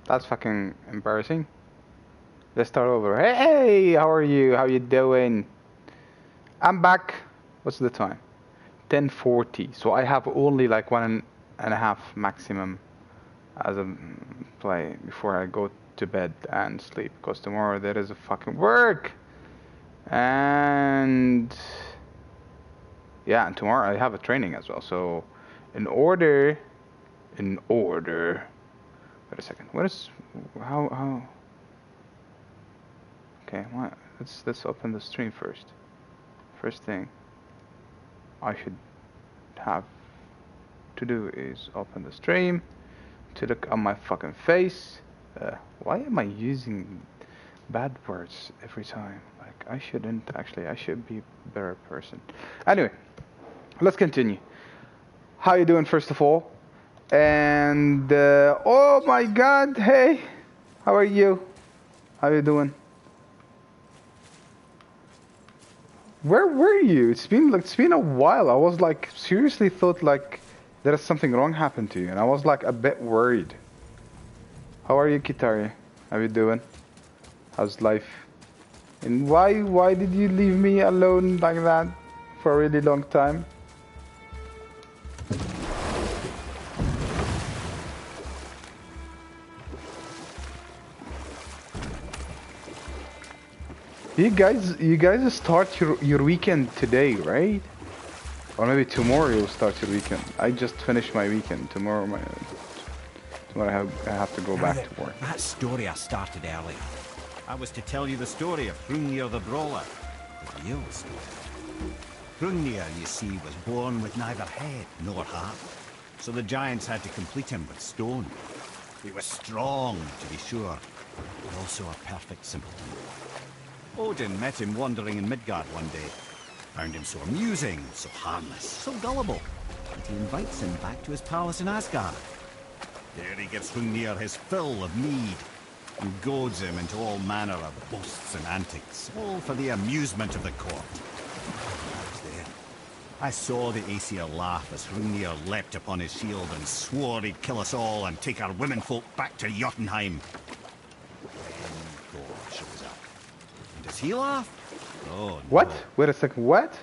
That's fucking embarrassing. Let's start over. Hey, how are you? How you doing? I'm back. What's the time? 10:40. So I have only like 1.5 maximum as a play before I go to bed and sleep. Because tomorrow there is a fucking work. And yeah, and tomorrow I have a training as well. So in order, wait a second. What is, how? Okay, what? Let's open the stream first. First thing I should have to do is open the stream to look at my fucking face. Why am I using bad words every time? Like, I shouldn't actually. I should be a better person. Anyway, let's continue. How you doing, first of all? And oh my God, hey, how are you? How you doing? Where were you? It's been a while. I was like seriously thought like there is something wrong happened to you, and I was like a bit worried. How are you, Kitari? How you doing? How's life? And why did you leave me alone like that for a really long time? You guys start your weekend today, right? Or maybe tomorrow you'll start your weekend. I just finished my weekend. Tomorrow I have to go back to work. That story I started earlier. I was to tell you the story of Hrungnir the Brawler. The real story. Hrungnir, you see, was born with neither head nor heart. So the giants had to complete him with stone. He was strong, to be sure, but also a perfect simpleton. Odin met him wandering in Midgard one day. Found him so amusing, so harmless, so gullible, that he invites him back to his palace in Asgard. There he gives Hrungnir his fill of mead, and goads him into all manner of boasts and antics, all for the amusement of the court. I was there. I saw the Aesir laugh as Hrungnir leapt upon his shield and swore he'd kill us all and take our womenfolk back to Jotunheim. Does he laugh? Oh, no. What? Wait a second, what?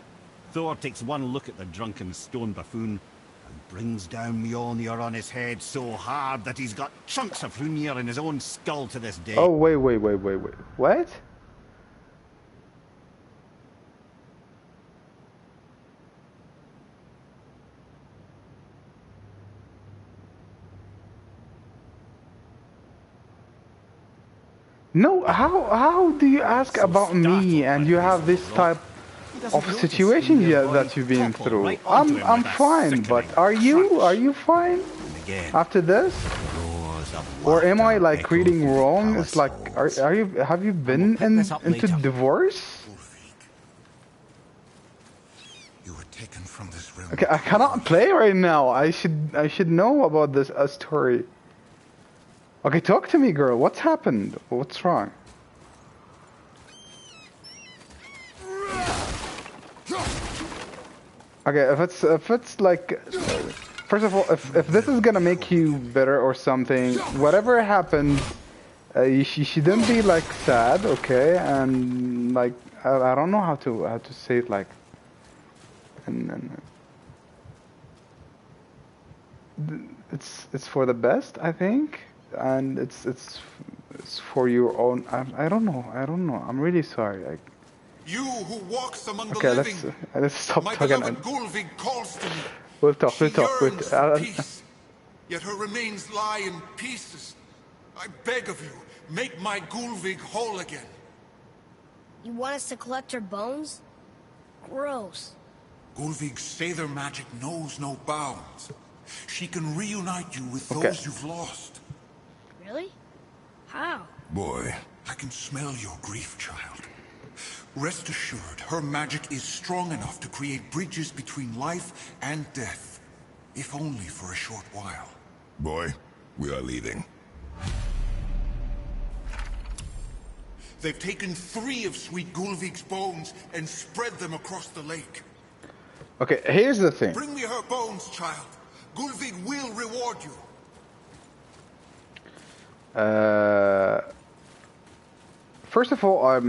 Thor takes one look at the drunken stone buffoon and brings down Mjolnir on his head so hard that he's got chunks of Hrungnir in his own skull to this day. Oh, wait. What? No, how do you ask about me and you have this type of situation that you've been through? I'm fine, but are you fine after this? Or am I like reading wrong? It's like have you been into divorce? You were taken from this realm. Okay, I cannot play right now. I should know about this story. Okay, talk to me, girl. What's happened? What's wrong? Okay, if it's like, first of all, if this is gonna make you better or something, whatever happened, you shouldn't be like sad, okay? And like, I don't know how to say it, like, and it's for the best, I think. And it's for your own. I don't know. I'm really sorry. You who walks among the okay, living. let's stop my talking. beloved Gulvig calls to me. We'll talk. She yearns for Wait. peace, yet her remains lie in pieces. I beg of you, make my Gulvig whole again. You want us to collect her bones? Gross. Gulvig's Sather magic knows no bounds. She can reunite you with those you've lost. Really? How? Boy, I can smell your grief, child. Rest assured, her magic is strong enough to create bridges between life and death. If only for a short while. Boy, we are leaving. They've taken 3 of sweet Gulvig's bones and spread them across the lake. Okay, here's the thing. Bring me her bones, child. Gulvig will reward you. Uh, First of all,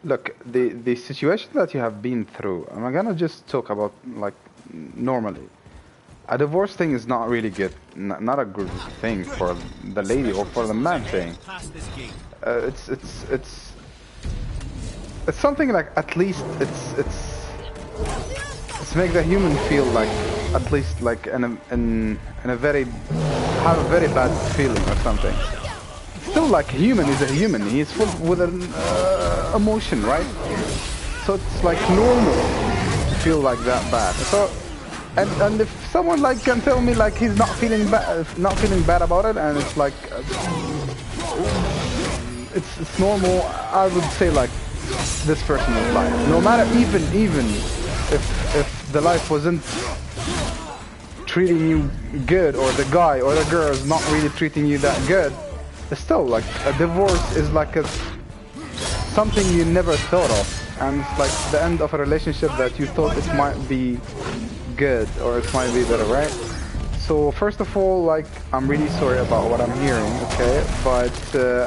look, the situation that you have been through. I'm gonna just talk about like normally. A divorce thing is not really good, not a good thing for the lady or for the man thing. It's something like at least it's make the human feel like at least like in a very have a very bad feeling or something. Still, like human is a human. He's full with an emotion, right? So it's like normal to feel like that bad. So, and if someone like can tell me like he's not feeling bad about it, and it's like it's normal, I would say like this person is lying. No matter even if the life wasn't treating you good, or the guy or the girl is not really treating you that good. Still, like a divorce is like something you never thought of, and it's like the end of a relationship that you thought it might be good or it might be better, right? So first of all, like I'm really sorry about what I'm hearing, okay? But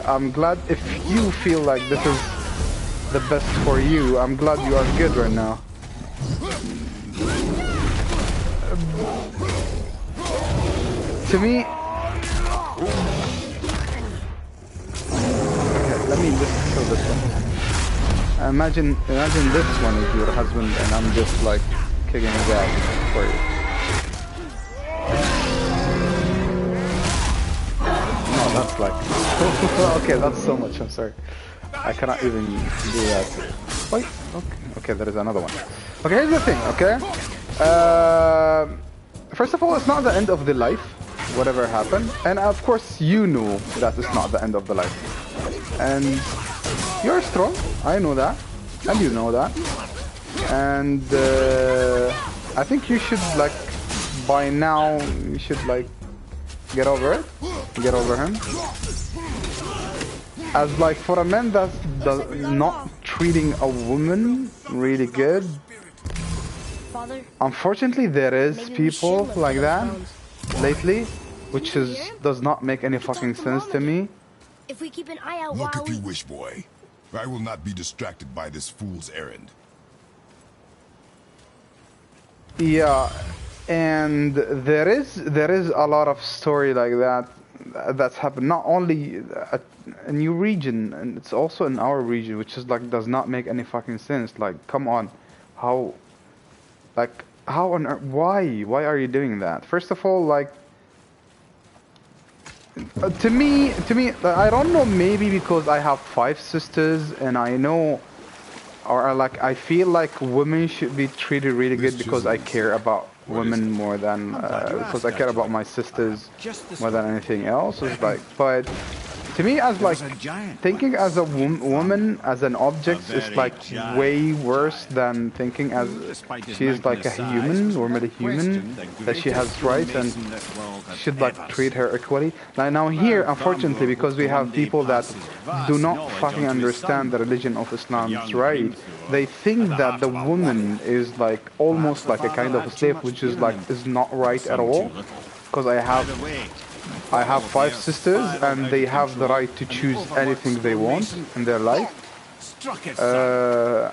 I'm glad if you feel like this is the best for you. I'm glad you are good right now. To me. Let me just show this one. Imagine this one is your husband and I'm just like kicking his ass for you. No, that's like... okay, that's so much, I'm sorry. I cannot even do that. Wait, okay, there is another one. Okay, here's the thing, okay? First of all, it's not the end of the life, whatever happened. And of course, you know that it's not the end of the life. And you're strong, I know that, and you know that, and I think you should like, by now, you should like, get over it, get over him. As like, for a man that's not treating a woman really good, unfortunately there is people like that lately, which does not make any fucking sense to me. If we keep an eye out Look while if you wish, boy. I will not be distracted by this fool's errand. Yeah, and there is a lot of story like that that's happened not only at a new region, and it's also in our region, which is like does not make any fucking sense. Like, come on, how on earth, why are you doing that? First of all, like. To me, I don't know, maybe because I have 5 sisters and I know, or like, I feel like women should be treated really good because I care about women more than, because I care about my sisters more than anything else. It's like, but to me, as like, thinking as a woman, as an object is like way worse than thinking as she is like a human, normally human, that she has rights and should like treat her equally. Now here, unfortunately, because we have people that do not fucking understand the religion of Islam's right, they think that the woman is like almost like a kind of a slave, which is like is not right at all. Because I have 5 sisters and they have the right to choose anything they want in their life.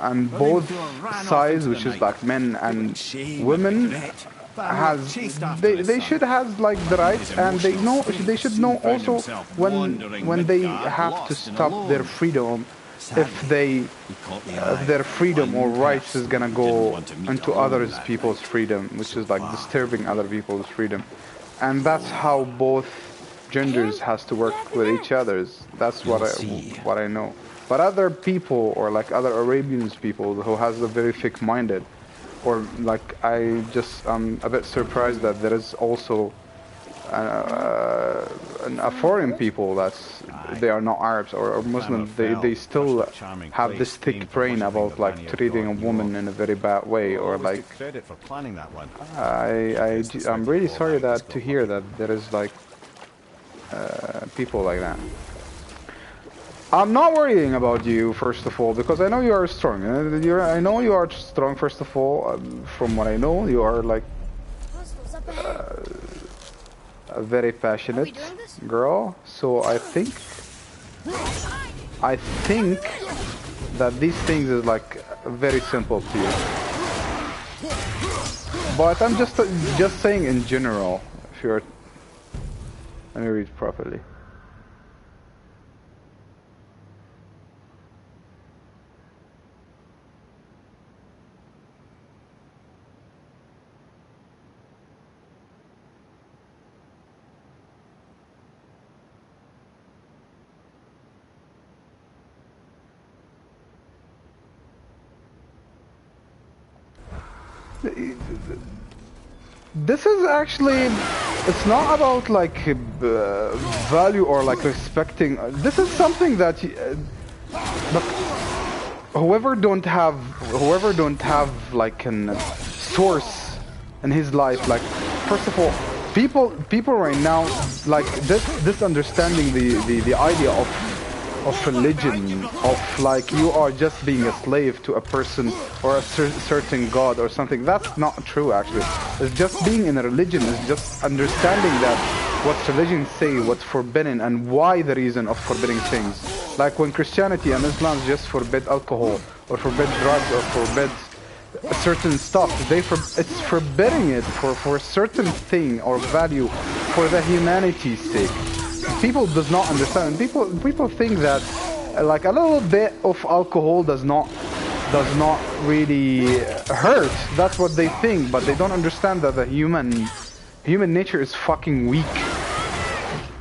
And both sides, which is like men and women, they should have like the rights, and they should know also when they have to stop their freedom, if their freedom or rights is gonna go into other people's freedom, which is like disturbing other people's freedom. And that's how both genders has to work with each other's. That's what I know. But other people, or like other Arabians people who has a very thick-minded, or like I'm a bit surprised that there is also a foreign people they are not Arabs or Muslims. They still have this thick brain about like treating a woman in a very bad way, or like. I'm really sorry to hear that there is like people like that. I'm not worrying about you, first of all, because I know you are strong. I know you are strong, first of all. From what I know, you are like a very passionate doing this? girl, so I think that these things is like very simple to you. But I'm just saying in general, if you're, let me read properly. This is actually, it's not about like value or like respecting. This is something that look, whoever don't have like an source in his life, like first of all, people right now like this understanding the idea of religion, of like you are just being a slave to a person or a certain god or something. That's not true actually. It's just being in a religion is just understanding that what religions say, what's forbidden, and why the reason of forbidding things. Like when Christianity and Islam just forbid alcohol or forbid drugs or forbid certain stuff, it's forbidding it for a certain thing or value for the humanity's sake. People does not understand. People think that like a little bit of alcohol does not really hurt. That's what they think, but they don't understand that the human nature is fucking weak.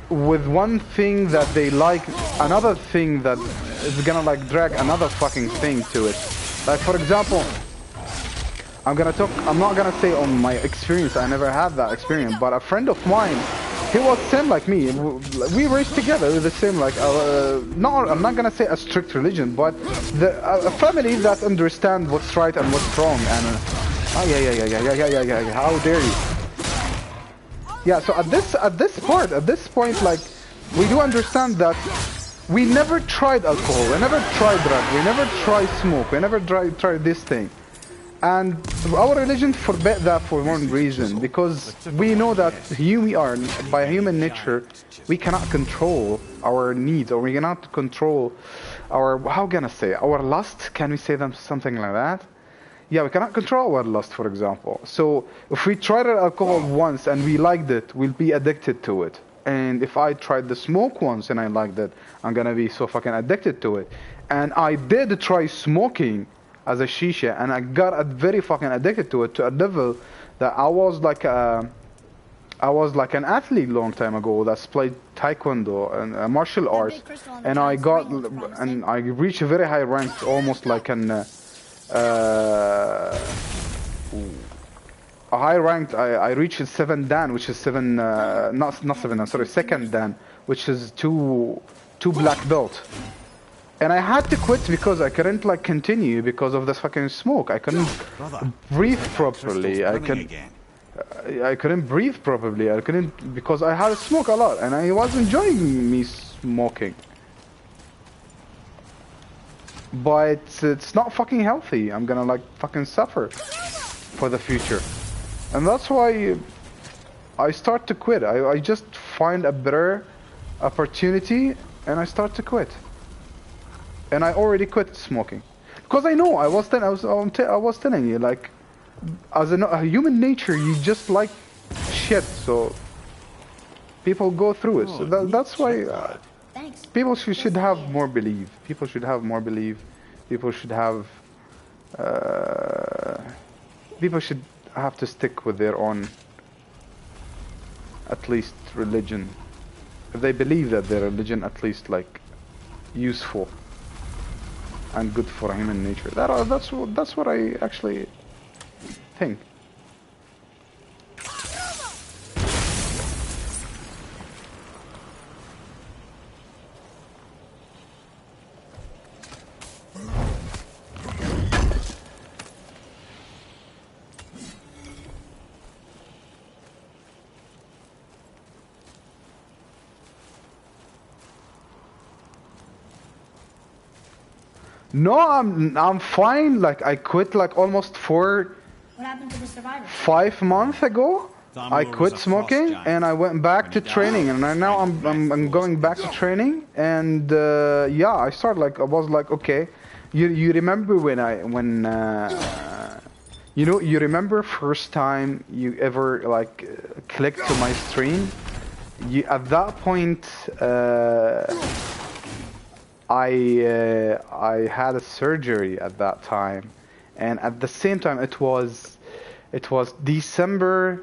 With one thing that they like, another thing that is gonna like drag another fucking thing to it. Like for example, I'm not gonna say on my experience, I never had that experience, but a friend of mine, he was same like me. We raised together with the same like, I'm not gonna say a strict religion, but a family that understand what's right and what's wrong. And yeah, how dare you? Yeah, so at this point, like, we do understand that we never tried alcohol, we never tried drugs, we never tried smoke, we never tried this thing. And our religion forbade that for one reason, because we know that we are, by human nature, we cannot control our needs, or we cannot control our, how can I say, our lust? Can we say something like that? Yeah, we cannot control our lust, for example. So if we tried alcohol once and we liked it, we'll be addicted to it. And if I tried the smoke once and I liked it, I'm gonna be so fucking addicted to it. And I did try smoking as a shisha, and I got very fucking addicted to it, to a level that I was like an athlete long time ago that's played taekwondo and martial arts, and I reached a very high rank, almost like a high ranked. I reached 7 dan, which is seven, not 7 dan, sorry, 2nd dan, which is two black belt. And I had to quit because I couldn't like continue because of this fucking smoke. I couldn't breathe properly. I couldn't breathe properly. I couldn't, because I had to smoke a lot and I was enjoying me smoking. But it's not fucking healthy. I'm gonna like fucking suffer for the future. And that's why I start to quit. I just find a better opportunity and I start to quit. And I already quit smoking because I know I was telling you, like, as a human nature, you just like shit. So people go through it. So that's why people should have more belief. People should have more belief. People should have. People should have to stick with their own, at least, religion. If they believe that their religion, at least, like, useful and good for human nature. That's what I actually think. No, I'm fine. Like I quit like almost What happened to the survivors? 5 months ago. I quit smoking and I went back to training, and now I'm going back to training, and yeah, I started like I was like, okay, you remember you remember first time you ever like clicked to my stream? At that point, I had a surgery at that time, and at the same time it was December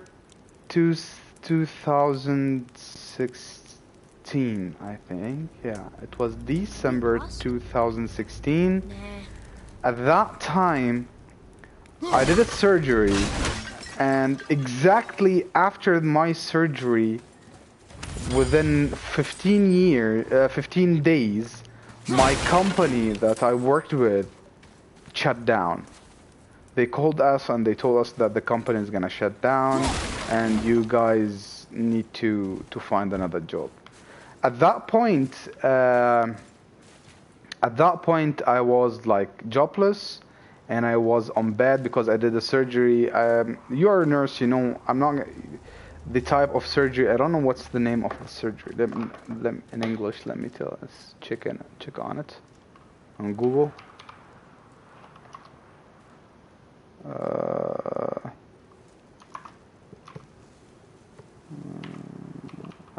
2016, I think. Yeah, it was December 2016. At that time, I did a surgery, and exactly after my surgery, within 15 days, my company that I worked with shut down. They called us and they told us that the company is gonna shut down and you guys need to find another job. At that point, I was like jobless and I was on bed because I did the surgery. You're a nurse, you know. I'm not the type of surgery. I don't know what's the name of the surgery. In English, let me tell. Let's check on it on Google.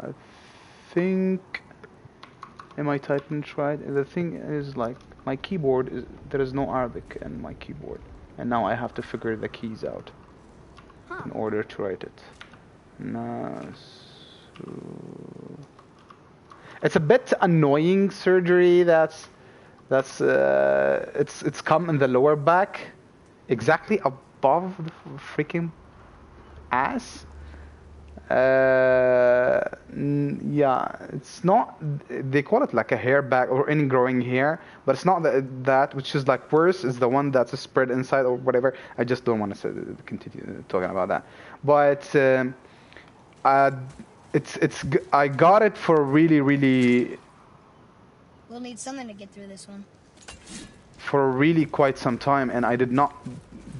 I think, am I typing it right? The thing is, like, my keyboard is, there is no Arabic in my keyboard, and now I have to figure the keys out in order to write it. It's a bit annoying surgery. It's come in the lower back, exactly above the freaking ass. Yeah, it's not, they call it like a hair back or ingrowing hair, but it's not that which is like worse is the one that's spread inside or whatever. I just don't want to continue talking about that. But I got it for really. We'll need something to get through this one. For really quite some time, and I did not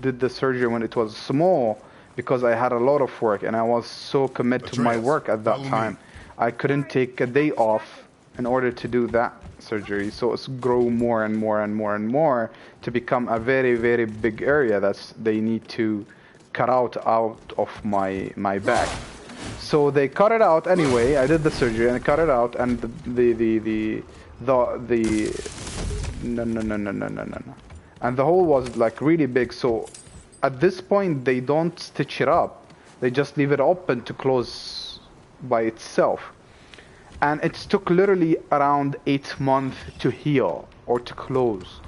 did the surgery when it was small because I had a lot of work and I was so committed to my work at that time. I couldn't take a day off in order to do that surgery, so it's grow more and more to become a very big area that's they need to cut out of my back. So they cut it out anyway. I did the surgery and I cut it out, and no, and the hole was like really big. So at this point they don't stitch it up, they just leave it open to close by itself, and it took literally around 8 months to heal or to close.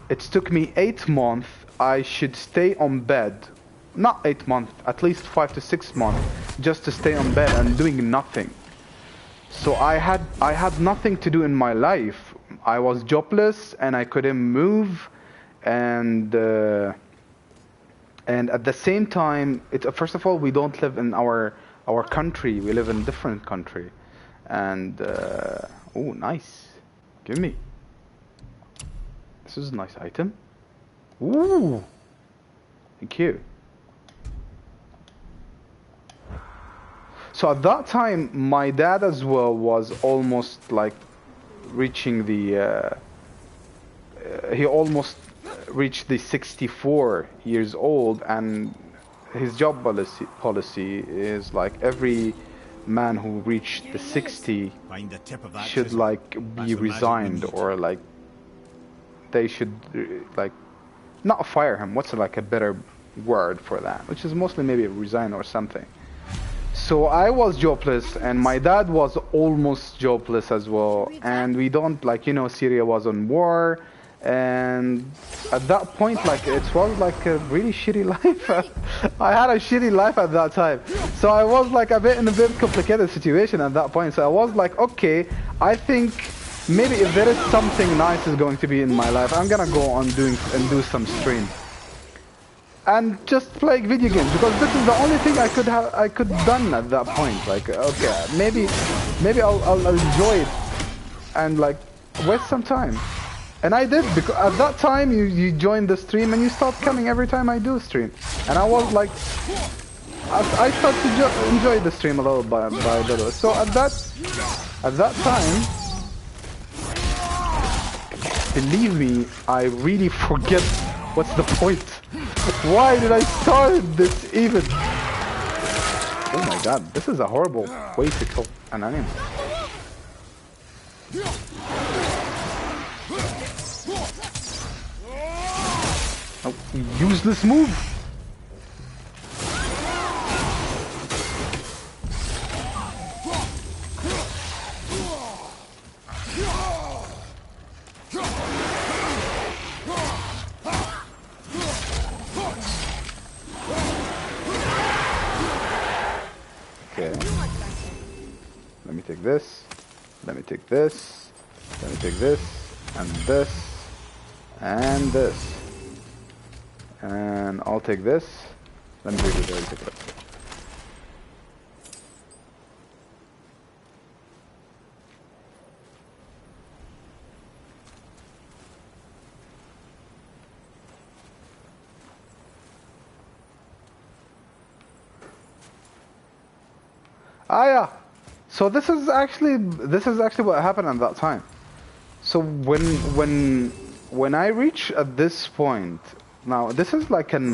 It took me 8 months. I should stay on bed, not 8 months, at least 5 to 6 months, just to stay on bed and doing nothing. So I had nothing to do in my life. I was jobless and I couldn't move, and at the same time, first of all, we don't live in our country. We live in a different country, and oh, nice. Give me. This is a nice item. Ooh, thank you. So at that time, my dad as well was almost like reaching the. He almost reached the 64 years old, and his job policy is like every man who reached the 60 should like be resigned, or like they should like not fire him. What's like a better word for that? Which is mostly maybe resign or something. So I was jobless, and my dad was almost jobless as well. And we don't, like, you know, Syria was on war, and at that point, like, it was like a really shitty life. I had a shitty life at that time. So I was like in a bit complicated situation at that point. So I was like, okay, I think maybe if there is something nice is going to be in my life, I'm gonna go on do some streams and just play video games, because this is the only thing I could done at that point. Like, okay, maybe I'll enjoy it and like waste some time. And I did, because at that time you joined the stream and you stopped coming every time I do stream, and I was like, I start to enjoy the stream a little by little. So at that time, believe me, I really forget what's the point. Why did I start this even? Oh my god, this is a horrible way to kill an animal. Oh, useless move. Okay. Let me take this. Let me take this. Let me take this. And this. And this. And I'll take this. Let me take it. Take it up. Ah yeah. So this is actually what happened at that time. So when I reach at this point, now this is like an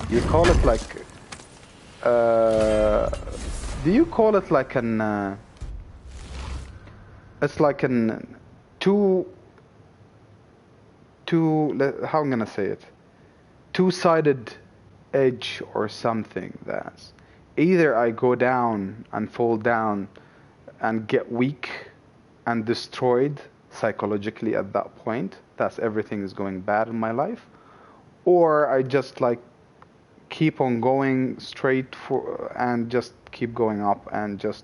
you call it like do you call it like an it's like an how I'm gonna say it, two-sided edge or something. That's either I go down and fall down and get weak and destroyed psychologically at that point. That's everything is going bad in my life. Or I just like keep on going straight for and just keep going up and just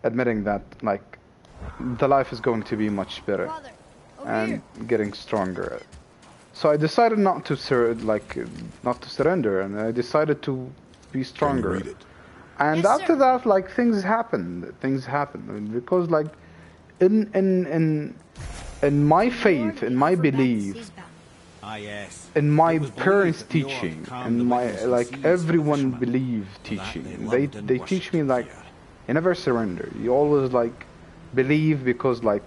admitting that like the life is going to be much better and getting stronger. So I decided not to surrender, and I decided to be stronger. And Yes, after that, like things happened. I mean, because like in my faith, in my belief, in my parents' teaching, in my like everyone believe teaching. They teach me like you never surrender. You always like believe, because like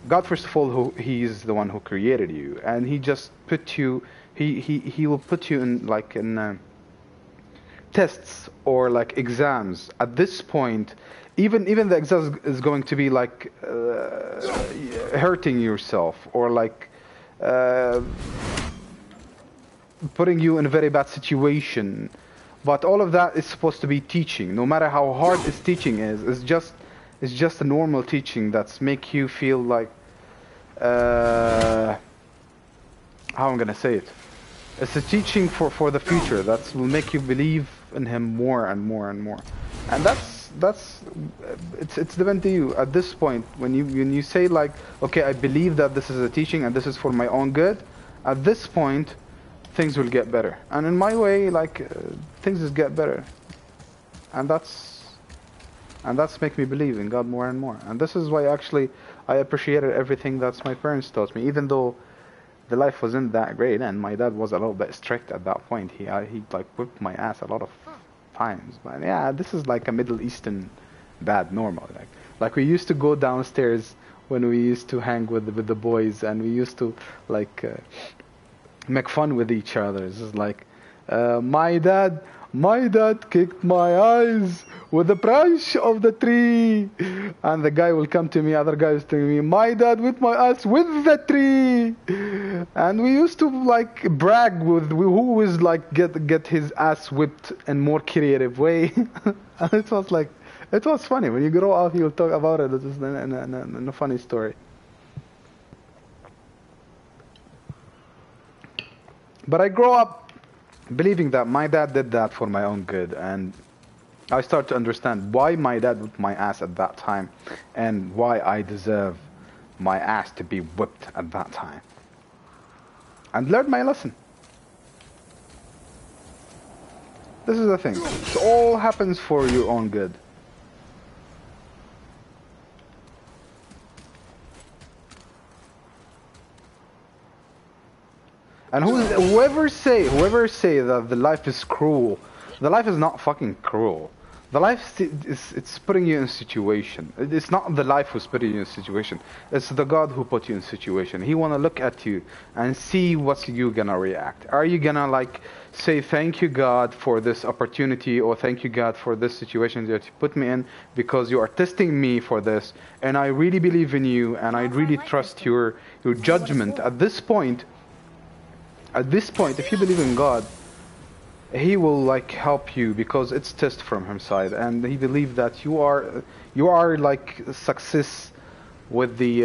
God, first of all, He is the one who created you, and He just put you. He will put you in like in tests or like exams. At this point, even the exam is going to be like hurting yourself or like putting you in a very bad situation. But all of that is supposed to be teaching. No matter how hard this teaching is, it's just a normal teaching that's make you feel like how I'm gonna say it. It's a teaching for the future that will make you believe in Him more and more and more. And it's depend to you at this point. When you say like, okay, I believe that this is a teaching and this is for my own good. At this point, things will get better. And in my way, like things just get better. And that's make me believe in God more and more. And this is why actually I appreciated everything that my parents taught me, even though the life wasn't that great, and my dad was a little bit strict at that point. He like whipped my ass a lot of times. But yeah, this is like a Middle Eastern bad normal. Like we used to go downstairs when we used to hang with the boys, and we used to like make fun with each other. It's just like my dad kicked my eyes with the branch of the tree, and the guy will come to me, other guy is telling me, my dad whipped my ass with the tree. And we used to like brag with who was like get his ass whipped in more creative way. And it was funny. When you grow up, you'll talk about it. It's in a funny story. But I grow up believing that my dad did that for my own good, and I start to understand why my dad whipped my ass at that time, and why I deserve my ass to be whipped at that time. And learn my lesson. This is the thing. It all happens for your own good. And whoever say that the life is cruel The life is not fucking cruel. The life it's putting you in a situation. It's not the life who's putting you in a situation. It's the God who put you in a situation. He wanna look at you and see what's you gonna react. Are you gonna like say thank you God for this opportunity, or thank you God for this situation that you put me in because you are testing me for this, and I really believe in you and I really trust your judgment. At this point, if you believe in God, He will like help you because it's test from His side, and He believes that you are like success with the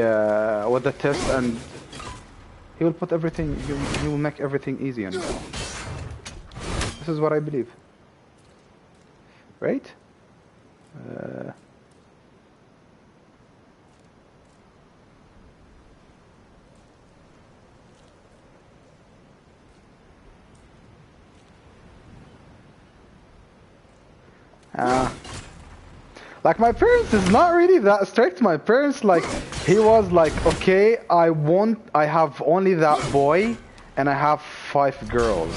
test, and He will put everything. He will make everything easy on you. This is what I believe. Right? Like my parents is not really that strict. My parents, like, he was like, okay, I have only that boy and I have 5 girls.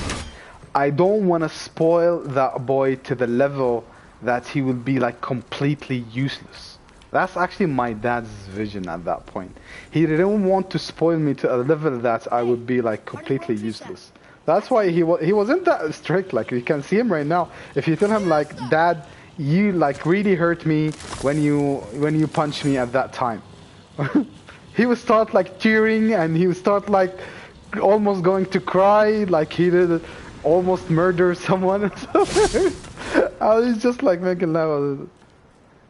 I don't want to spoil that boy to the level that he will be like completely useless. That's actually my dad's vision at that point. He didn't want to spoil me to a level that I would be like completely useless. That's why he wasn't that strict. Like, you can see him right now. If you tell him like, Dad, you like really hurt me when you punched me at that time, he would start like tearing, and he would start like almost going to cry, like he did almost murder someone. I was just like making laugh,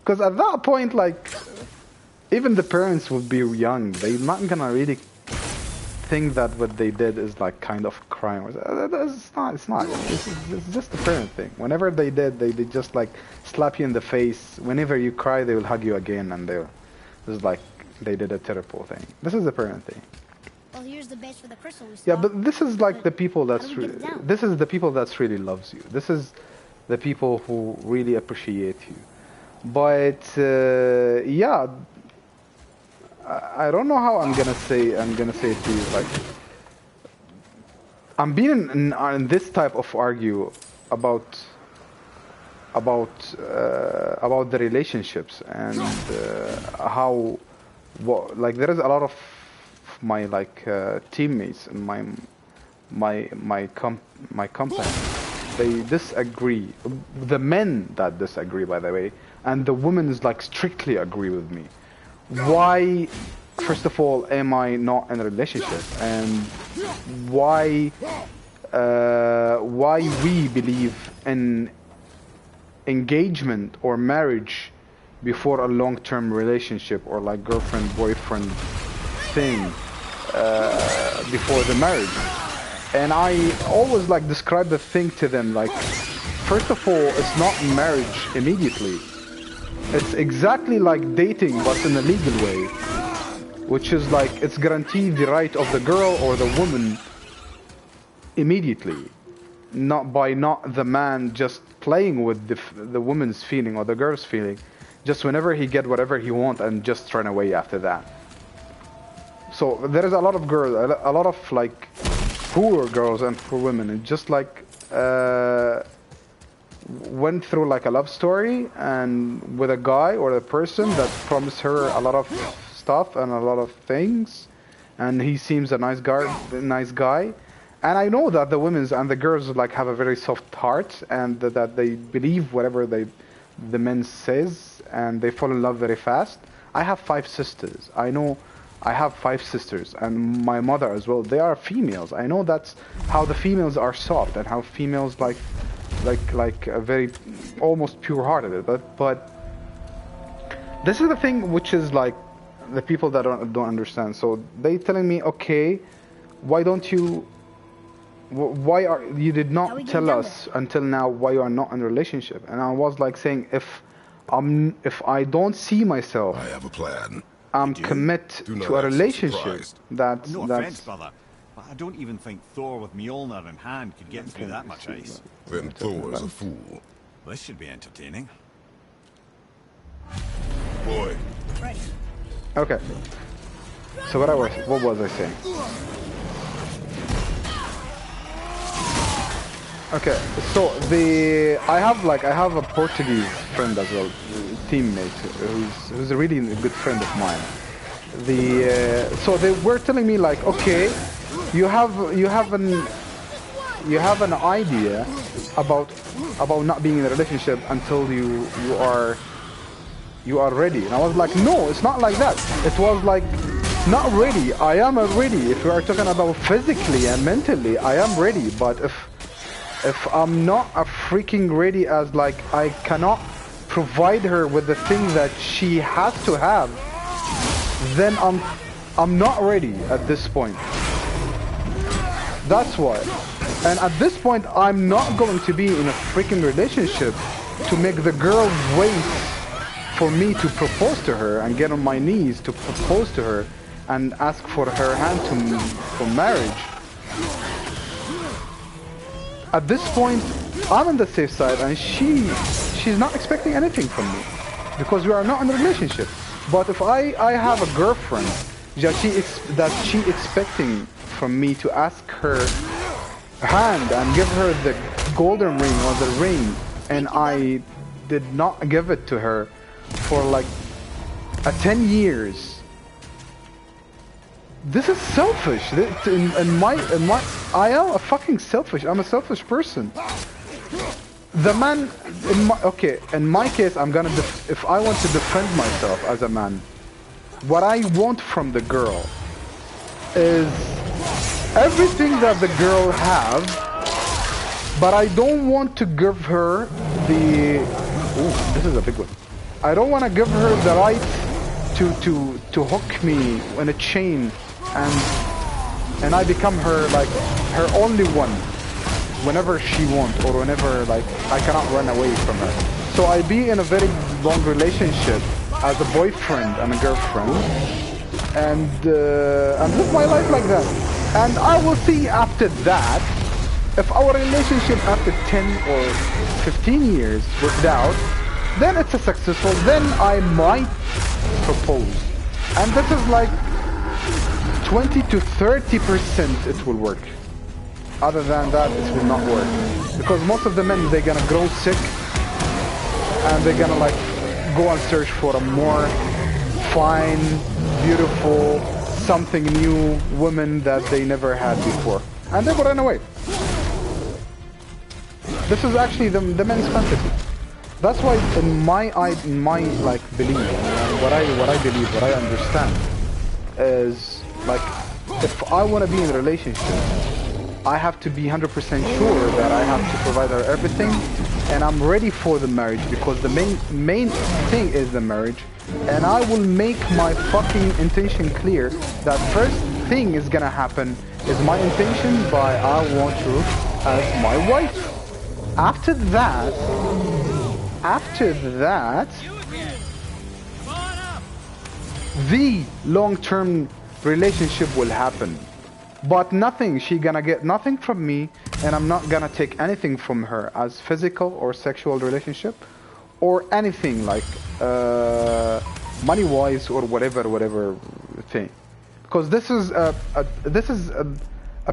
because at that point, like, even the parents would be young. They're not gonna really think that what they did is like kind of a crime. It's not. It's just a parent thing. Whenever they just like slap you in the face. Whenever you cry, they will hug you again, and it's like they did a terrible thing. This is the parent thing. Well, here's the base for the crystal we saw. Yeah, but this is like the people this is the people that's really loves you. This is the people who really appreciate you. But yeah, I don't know how I'm gonna say it to you. Like, I'm being in this type of argue about the relationships, and how like there is a lot of my like teammates in my company. They disagree. The men that disagree, by the way, and the women is like strictly agree with me. Why, first of all, am I not in a relationship, and why we believe in engagement or marriage before a long-term relationship, or like girlfriend-boyfriend thing before the marriage. And I always like describe the thing to them like, first of all, it's not marriage immediately. It's exactly like dating, but in a legal way, which is like it's guaranteed the right of the girl or the woman immediately, not the man just playing with the woman's feeling or the girl's feeling, just whenever he get whatever he want and just run away after that. So there is a lot of girls, a lot of like poor girls and poor women, and just like went through like a love story and with a guy or a person that promised her a lot of stuff and a lot of things, and he seems a nice guy. And I know that the women's and the girls like have a very soft heart, and that they believe whatever the men says, and they fall in love very fast. I have 5 sisters. I know I have 5 sisters, and my mother as well. They are females. I know that's how the females are soft, and how females like a very almost pure-hearted. But this is the thing which is like the people that don't understand. So they telling me, okay, why did not tell us until now why you are not in a relationship? And I was like saying, if I don't see myself, I have a plan. I'm commit to a relationship. No offense, brother, but I don't even think Thor with Mjolnir in hand could get through that much ice. Then Thor is a fool. This should be entertaining. Boy. Okay. So what was I saying? Okay, so I have a Portuguese friend as well, teammate, who's a really good friend of mine. So they were telling me like, okay, you have an idea about not being in a relationship until you are ready. And I was like, no, it's not like that. It was like, not ready. I am ready. If we are talking about physically and mentally, I am ready. But if I'm not a freaking ready, as like I cannot provide her with the thing that she has to have, then I'm not ready at this point. That's why. And at this point, I'm not going to be in a freaking relationship to make the girl wait for me to propose to her and get on my knees to propose to her and ask for her hand for marriage. At this point, I'm on the safe side, and she's not expecting anything from me because we are not in a relationship. But if I have a girlfriend that she expecting from me to ask her hand and give her the golden ring or the ring, and I did not give it to her for like 10 years. This is selfish. I am a fucking selfish. I'm a selfish person. The man, in my case, I'm gonna, if I want to defend myself as a man, what I want from the girl is everything that the girl have, but I don't want to give her the, ooh, this is a big one. I don't want to give her the right to hook me in a chain and I become her, like, her only one whenever she wants, or whenever, like, I cannot run away from her. So I be in a very long relationship as a boyfriend and a girlfriend, and live my life like that. And I will see after that, if our relationship after 10 or 15 years worked out, then it's a successful, then I might propose. And this is like 20 to 30% it will work. Other than that, it will not work. Because most of the men, they're gonna grow sick and they're gonna like go and search for a more fine, beautiful, something new woman that they never had before. And they will run away. This is actually the men's fantasy. That's why in my like belief, what I believe, what I understand is like, if I want to be in a relationship, I have to be 100% sure that I have to provide her everything, and I'm ready for the marriage, because the main thing is the marriage. And I will make my fucking intention clear that first thing is gonna happen is my intention by I want you as my wife. After that, the long-term relationship will happen. But nothing, she gonna get nothing from me, and I'm not gonna take anything from her as physical or sexual relationship, or anything like money-wise or whatever thing. Because this is a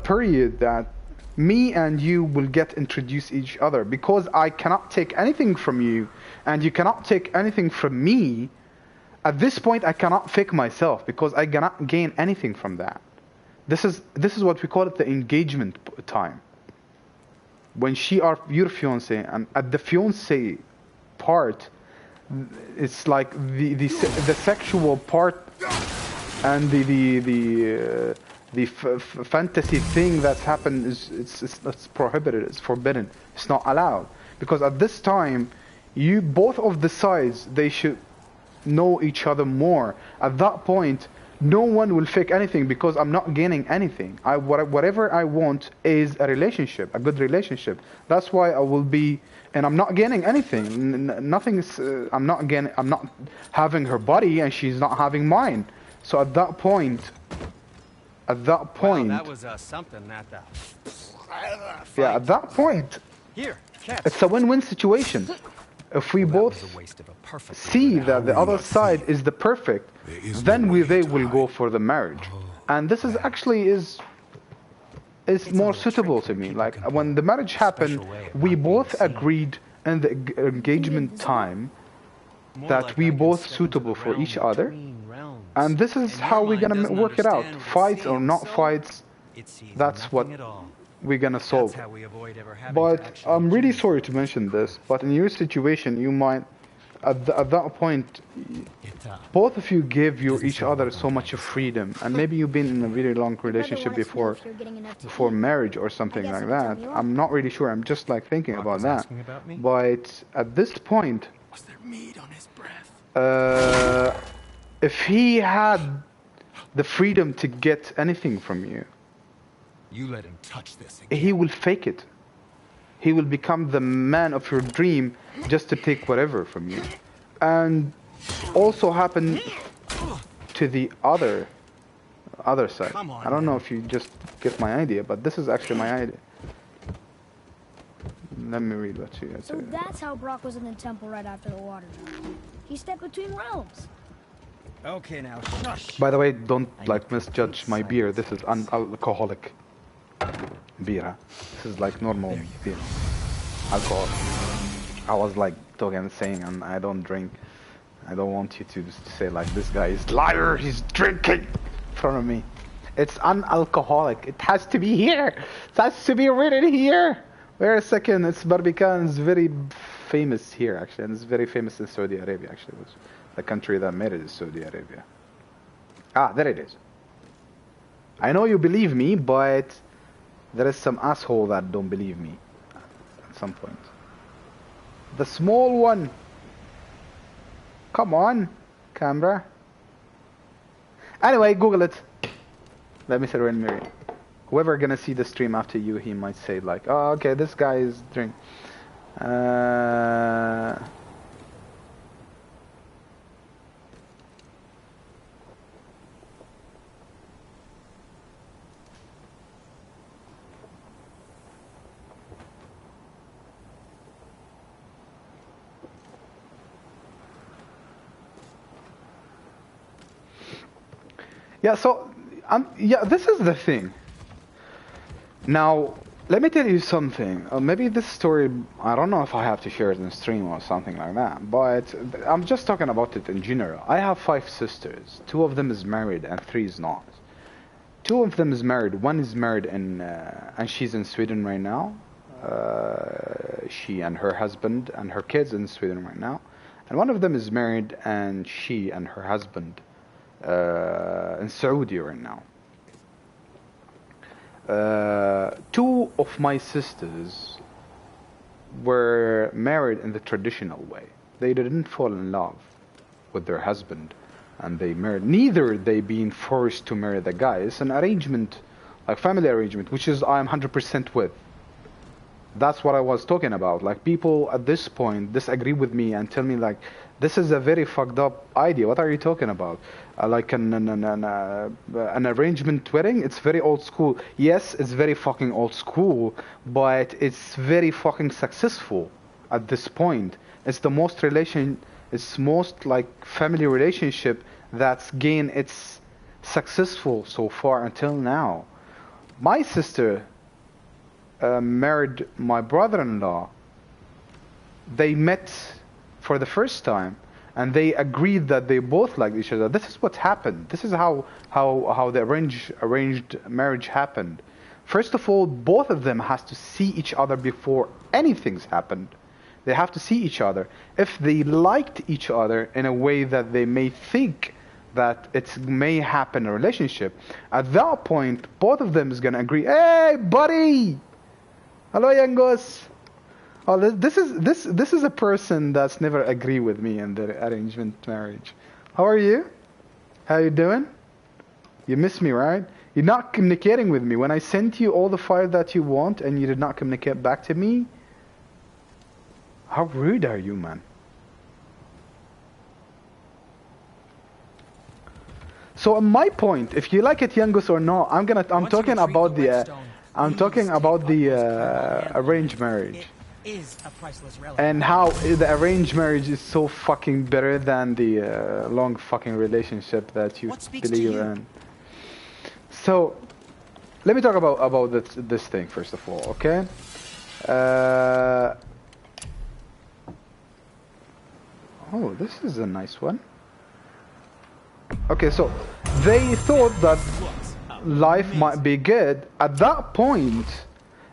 period that me and you will get introduced each other, because I cannot take anything from you and you cannot take anything from me. At this point I cannot fake myself, because I cannot gain anything from that. This is what we call it, the engagement time. When she are your fiance, and at the fiance part, it's like the sexual part and the fantasy thing that's happened is it's prohibited, it's forbidden, it's not allowed. Because at this time, both of the sides, they should know each other more. At that point, no one will fake anything, because I'm not gaining anything. Whatever I want is a relationship, a good relationship. That's why I will be, and I'm not gaining anything. Nothing is. I'm not having her body, and she's not having mine. So at that point, well, that was something that yeah, at that point, here, catch. it's a win-win situation. If we both see that the other side is the perfect, then they will go for the marriage. And this is actually is is more suitable to me. Like when the marriage happened, we both agreed in the engagement time that we both suitable for each other, and this is how we're gonna work it out. Fights or not fights, that's what we're gonna solve. But I'm really sorry to mention this, but in your situation, you might, at that point, both of you give each other so much freedom, and maybe you've been in a really long relationship before marriage or something like that. I'm not really sure. I'm just like thinking about that. But at this point, was there meat on his breath? If he had the freedom to get anything from you, you let him touch this again. He will fake it. He will become the man of your dream just to take whatever from you. And also happen to the other side. I don't know if you just get my idea, but this is actually my idea. Let me read what you guys say. So that's how Brock was in the temple right after the water. He stepped between realms. Okay, now shush. By the way, don't like misjudge my beer. This is unalcoholic beer. This is like normal beer. Alcohol. I was like saying, and I don't drink. I don't want you to say like this guy is liar. He's drinking in front of me. It's unalcoholic. It has to be here. It has to be written here. Wait a second. It's Barbican. It's very famous here actually, and it's very famous in Saudi Arabia actually. It was the country that made it is Saudi Arabia. Ah, there it is. I know you believe me, but there is some asshole that don't believe me at some point. The small one. Come on, camera. Anyway, Google it. Let me say it in Mary. Whoever gonna see the stream after you, he might say like, oh, okay, this guy is drink. Yeah, so, yeah, this is the thing. Now, let me tell you something. Maybe this story, I don't know if I have to share it in stream or something like that, but I'm just talking about it in general. I have 5 sisters. 2 of them is married and 3 is not. 2 of them is married. 1 is married and she's in Sweden right now. She and her husband and her kids in Sweden right now. And 1 of them is married and she and her husband in Saudi right now. 2 of my sisters were married in the traditional way. They didn't fall in love with their husband and they married. Neither they being forced to marry the guy. It's an arrangement, like family arrangement, which is I'm 100% with. That's what I was talking about. Like people at this point disagree with me and tell me like, this is a very fucked up idea. What are you talking about? Like an arrangement wedding? It's very old school. Yes, it's very fucking old school, but it's very fucking successful at this point. It's the most it's most like family relationship that's gained its successful so far until now. My sister married my brother-in-law. They met for the first time and they agreed that they both liked each other. This is what happened. This is how the arranged marriage happened. First of all, both of them has to see each other before anything's happened. They have to see each other. If they liked each other in a way that they may think that it may happen in a relationship, at that point both of them is gonna agree, hey buddy, hello Yangos. Oh, this is a person that's never agree with me in the arrangement marriage. How are you? How you doing? You miss me, right? You're not communicating with me. When I sent you all the files that you want and you did not communicate back to me, how rude are you, man? So on my point, if you like it, Yangus, or not, I'm talking about the arranged marriage. Is a priceless relic. And how the arranged marriage is so fucking better than the long fucking relationship that you believe in. So, let me talk about this thing first of all, okay? Oh, this is a nice one. Okay, so they thought that life might be good. At that point,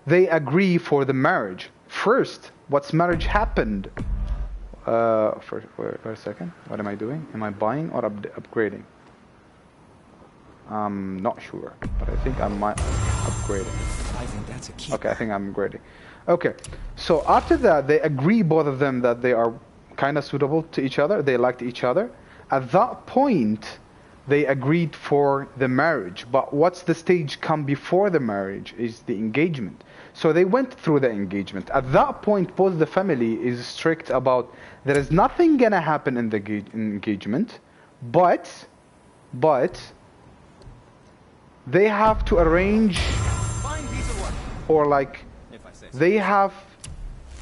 they agree for the marriage. First, what's marriage happened? For a second, what am I doing? Am I buying or upgrading? I'm not sure, but I think I might upgrading. I think that's a key. Okay, I think I'm upgrading. Okay, so after that, they agree, both of them, that they are kind of suitable to each other. They liked each other. At that point, they agreed for the marriage. But what's the stage come before the marriage is the engagement. So they went through the engagement. At that point, both the family is strict about there is nothing gonna happen in the engagement, but they have to arrange, or like they have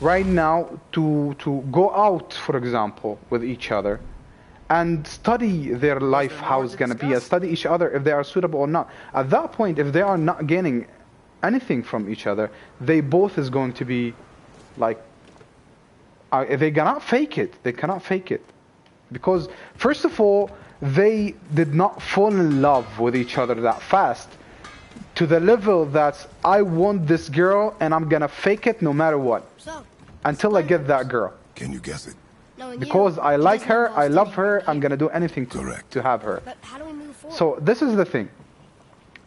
right now to go out, for example, with each other and study their life, how it's gonna be, and study each other if they are suitable or not. At that point, if they are not gaining anything from each other, they both is going to be like, they cannot fake it. They cannot fake it, because first of all, they did not fall in love with each other that fast to the level that I want this girl and I'm gonna fake it no matter what, until I get that girl. Can you guess it? Because I like her, I love her, I'm gonna do anything to have her. But how do we move forward? So this is the thing.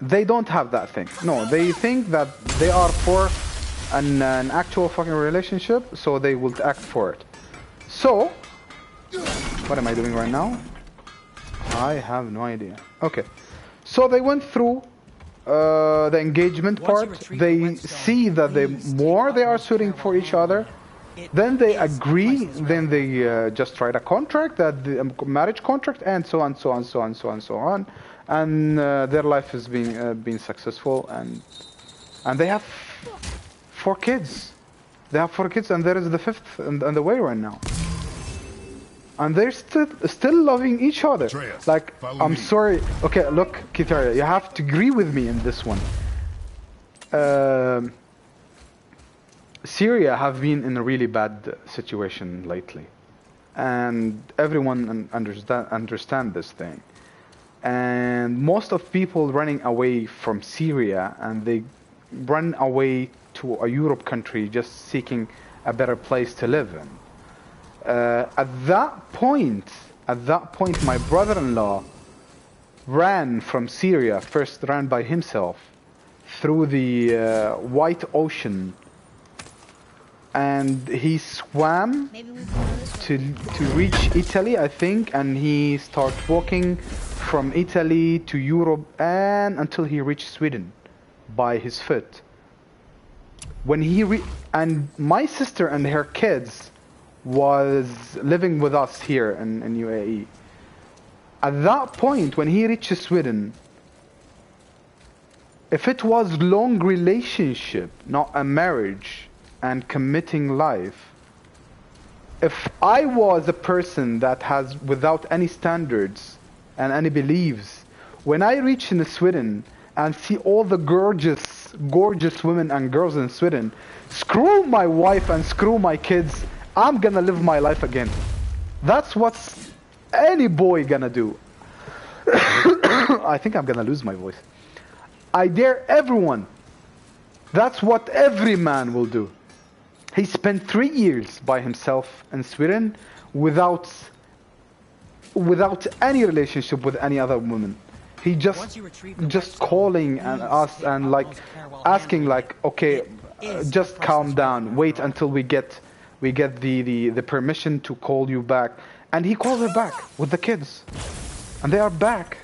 They don't have that thing. No, they think that they are for an actual fucking relationship, so they will act for it. So, what am I doing right now? I have no idea. Okay, so they went through the engagement part. They see that they are suiting for each other. Then they agree. Then they just write a contract, that the marriage contract, and so on, so on, so on, so on, so on. And their life is being successful, and they have 4 kids. They have 4 kids, and there is the 5th on the way right now. And they're still loving each other. Atreus, like, I'm me. sorry. Okay, look, Kitaria, you have to agree with me in this one. Syria have been in a really bad situation lately, and everyone understand this thing. And most of people running away from Syria, and they run away to a Europe country just seeking a better place to live in. At that point, my brother-in-law ran from Syria, first ran by himself through the White Ocean, and he swam to reach Italy, I think, and he started walking from Italy to Europe and until he reached Sweden by his foot. When he and my sister and her kids was living with us here in UAE. At that point, when he reached Sweden, if it was long relationship, not a marriage and committing life, if I was a person that has without any standards and any beliefs, when I reach in Sweden and see all the gorgeous women and girls in Sweden, screw my wife and screw my kids, I'm gonna live my life again. That's what any boy gonna do. I think I'm gonna lose my voice. I dare everyone. That's what every man will do. He spent 3 years by himself in Sweden without any relationship with any other woman. He just calling and us and like asking like, okay, just calm down, wait until we get the permission to call you back. And he called her back with the kids, and they are back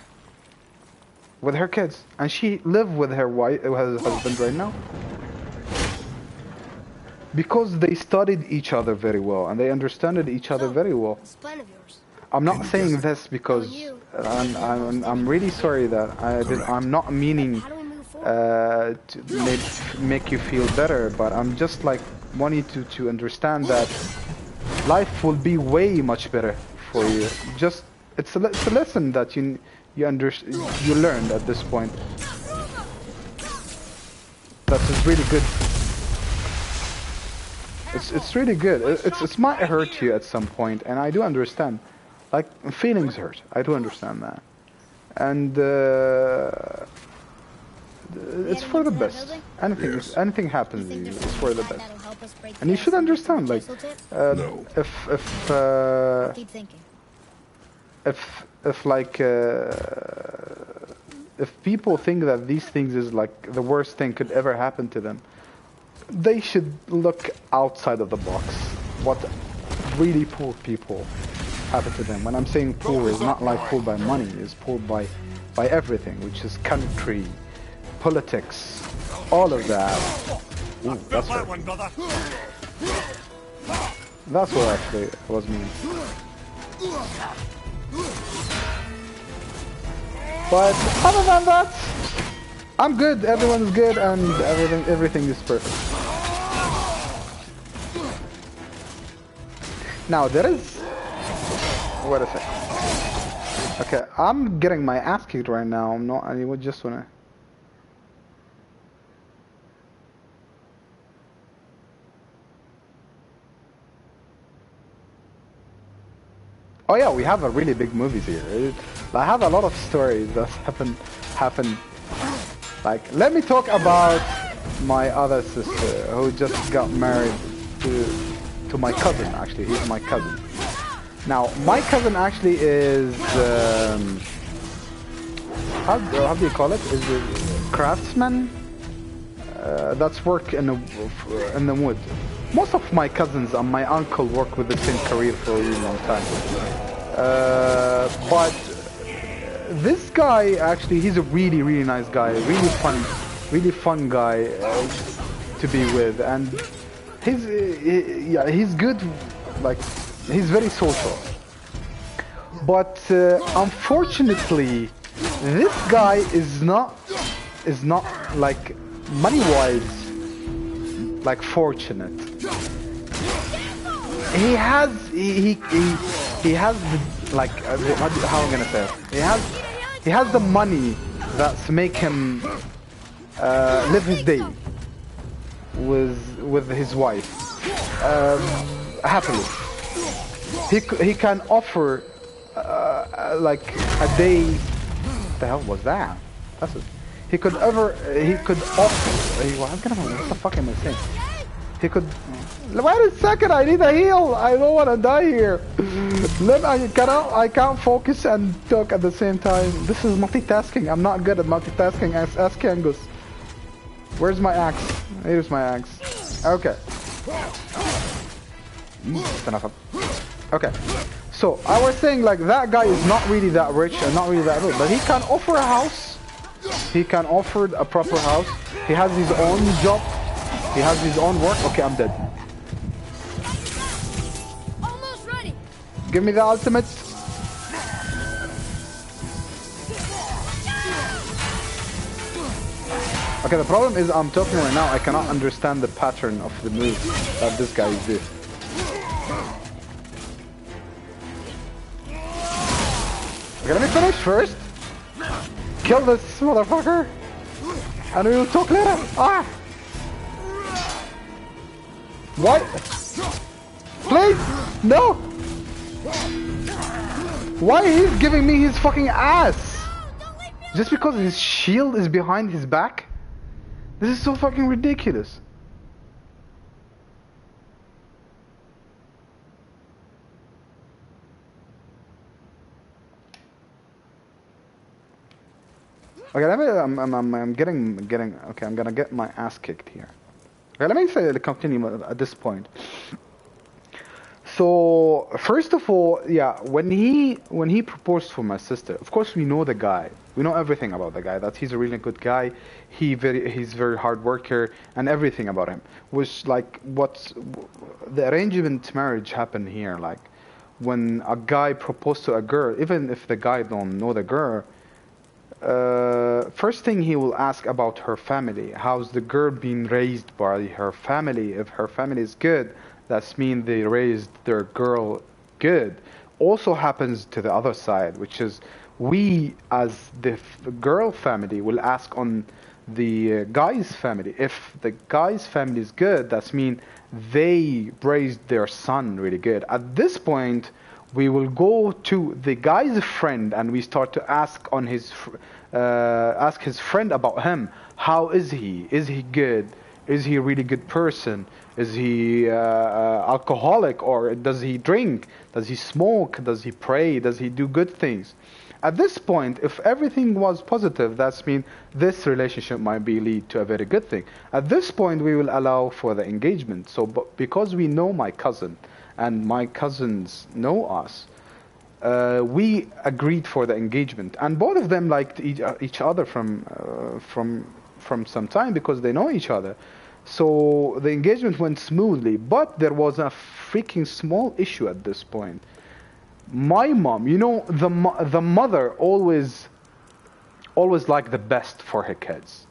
with her kids, and she live with her wife, her husband right now, because they studied each other very well and they understood each other very well. I'm not saying this because I'm really sorry that I'm not meaning to make you feel better, but I'm just like wanting to understand that life will be way much better for you. Just it's a lesson that you learned at this point. that is really good. It's really good. It might hurt you at some point, and I do understand. Like feelings hurt. I do understand that, and it's for the best. Anything happens to you, it's for the best, and you should understand. Like if people think that these things is like the worst thing could ever happen to them, they should look outside of the box. What really poor people happen to them. When I'm saying poor, is not like poor by money, it's poor by everything, which is country, politics, all of that. Ooh, that's right. That's what actually was mean. But other than that, I'm good. Everyone's good, and everything is perfect. Now there is. Wait a second. Okay, I'm getting my ass kicked right now. I'm not. I would just wanna. Oh yeah, we have a really big movies here. I have a lot of stories that happen. Like, let me talk about my other sister who just got married to my cousin. Actually, he's my cousin. Now, my cousin actually is how do you call it? Is a craftsman that's work in the wood. Most of my cousins and my uncle work with the same career for a really long time. But this guy actually, he's a really nice guy, really fun guy to be with, and he's good. Like, he's very social. But unfortunately, this guy is not like money-wise like fortunate. He has like how I'm gonna say it. He has the money that's make him live his day with his wife happily. He can offer like a day. What the hell was that? That's it. He could offer. What the fuck am I saying? He could. Wait a second, I need a heal. I don't want to die here. I can't focus and talk at the same time. This is multitasking. I'm not good at multitasking. Ask Angus. Where's my axe? Here's my axe. Okay. Okay. So I was saying, like, that guy is not really that rich and not really that rich, but he can offer a house. He can offer a proper house. He has his own job. He has his own work. Okay, I'm dead. Almost ready. Give me the ultimate. Okay, the problem is I'm talking right now. I cannot understand the pattern of the move that this guy is doing. Okay, let me finish first. Kill this motherfucker. And we'll talk later. Ah! What? Please! No! Why he's giving me his fucking ass? Just because his shield is behind his back? This is so fucking ridiculous. Okay, I'm getting. Okay, I'm gonna get my ass kicked here. Okay, let me continue at this point. So first of all, yeah, when he proposed for my sister, of course we know the guy. We know everything about the guy. That he's a really good guy. He's very hard worker and everything about him. Was like the arrangement marriage happened here. Like when a guy proposed to a girl, even if the guy don't know the girl. First thing he will ask about her family. How's the girl being raised by her family? If her family is good, that's mean they raised their girl good. Also happens to the other side, which is we as the girl family will ask on the guy's family. If the guy's family is good, that's mean they raised their son really good. At this point, we will go to the guy's friend and we start to ask on ask his friend about him. How is he? Is he good? Is he a really good person? Is he alcoholic, or does he drink? Does he smoke? Does he pray? Does he do good things? At this point, if everything was positive, that's mean this relationship might be lead to a very good thing. At this point, we will allow for the engagement. So, because we know my cousin, and my cousins know us, we agreed for the engagement, and both of them liked each other from some time because they know each other. So the engagement went smoothly, but there was a freaking small issue at this point. My mom, you know, the mother always like the best for her kids.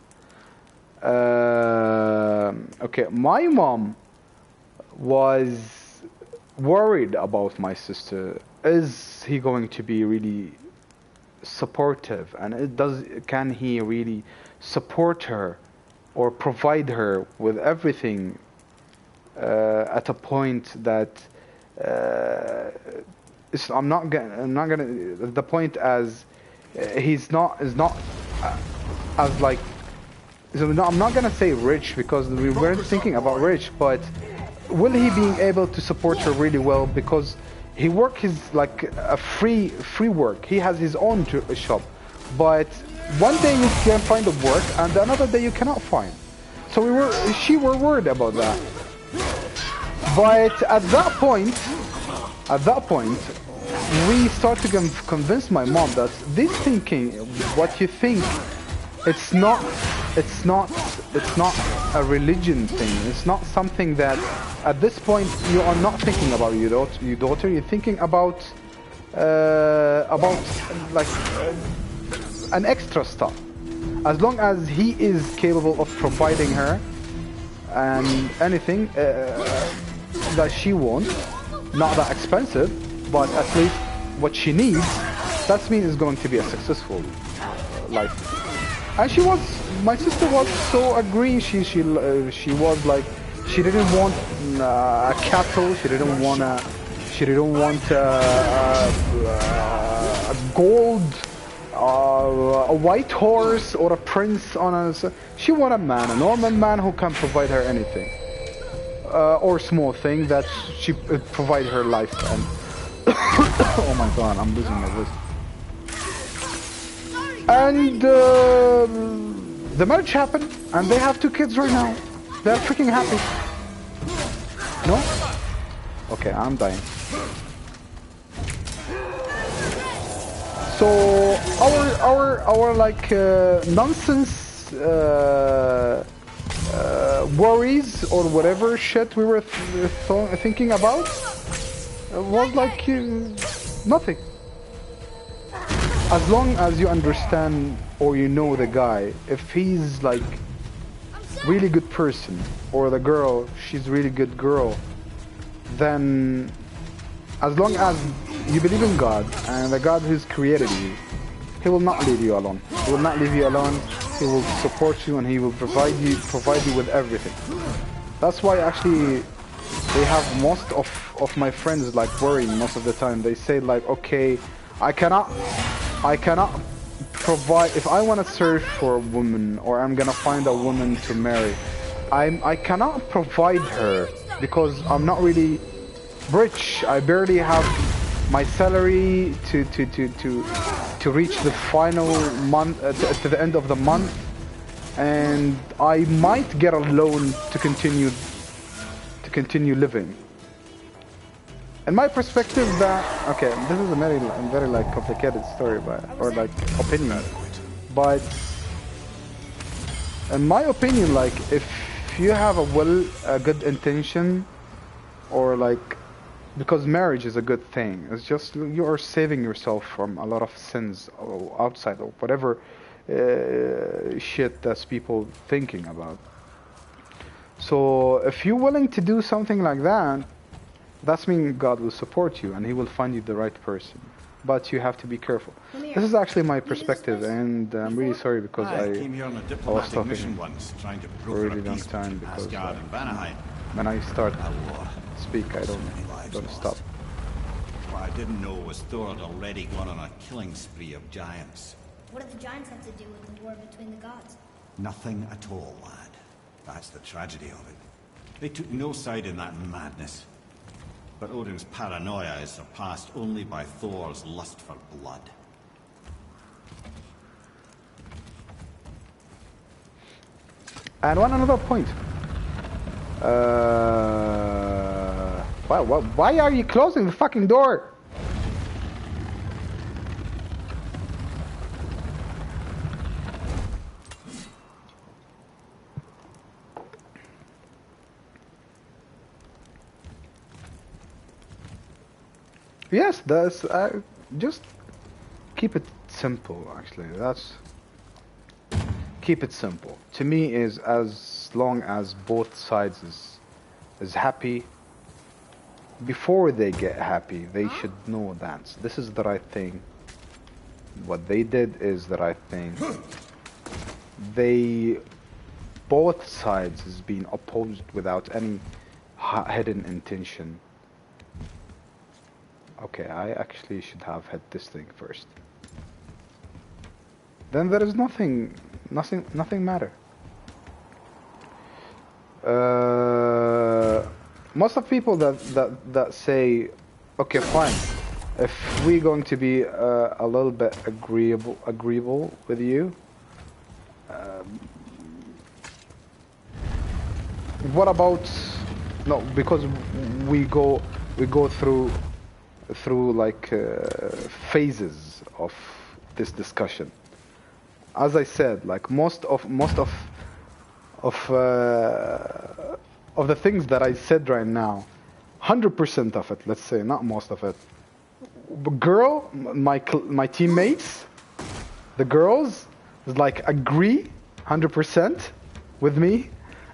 Okay, my mom was worried about my sister. Is he going to be really supportive, and can he really support her or provide her with everything at a point that I'm not gonna the point as is not as like, so I'm not gonna say rich because we weren't thinking about rich, but will he be able to support her really well, because he work his like a free work. He has his own shop, but one day you can find a work and another day you cannot find. So she were worried about that. But at that point, we start to convince my mom that this thinking, what you think, it's not a religion thing. It's not something that at this point you are not thinking about your daughter. You're thinking about like an extra stuff. As long as he is capable of providing her and anything that she wants, not that expensive, but at least what she needs, that means is going to be a successful life. And my sister was so agreeing. She was like, she didn't want a cattle. She didn't want a gold, a white horse or a prince on a. She wanted a normal man who can provide her anything, or small thing that she provide her life. And oh my god, I'm losing my voice. And the marriage happened, and they have 2 kids right now. They're freaking happy. No? Okay, I'm dying. So our like nonsense worries or whatever shit we were thinking about was like nothing. As long as you understand or you know the guy, if he's like really good person, or the girl, she's really good girl, then as long as you believe in God and the God who's created you, he will not leave you alone. He will not leave you alone. He will support you and he will provide you with everything. That's why actually they have most of my friends like worrying most of the time. They say like, okay, I cannot provide, if I want to search for a woman or I'm gonna find a woman to marry, I cannot provide her because I'm not really rich. I barely have my salary to reach the final month, to the end of the month, and I might get a loan to continue living. In my perspective, that okay, this is a very like complicated story, or like opinion, but in my opinion, like if you have a good intention, or like, because marriage is a good thing, it's just you are saving yourself from a lot of sins or outside or whatever shit that's people thinking about. So if you're willing to do something like that, that's mean God will support you and he will find you the right person. but you have to be careful. This is actually my perspective, and I'm really sorry because I came here on a was diplomatic mission talking once, trying to for a really long peace time between because Asgard and Vanaheim. when I start A war. speak, I So many lives don't lost. stop. What I didn't know was Thor had already gone on a killing spree of giants. What did the giants have to do with the war between the gods? Nothing at all, lad. That's the tragedy of it. They took no side in that madness. But Odin's paranoia is surpassed only by Thor's lust for blood. And one another point. Why are you closing the fucking door? Yes, that's just keep it simple. Actually, that's keep it simple. To me, is as long as both sides is happy. Before they get happy, they should know that this is the right thing. What they did is the right thing. They both sides is being opposed without any hidden intention. Okay, I actually should have had this thing first. Then there is nothing matter. Most of people that say, okay, fine, if we're going to be a little bit agreeable with you, what about no? Because we go through like phases of this discussion. As I said, like most of the things that I said right now, 100% of it, let's say, not most of it. My teammates, the girls, is like agree 100% with me,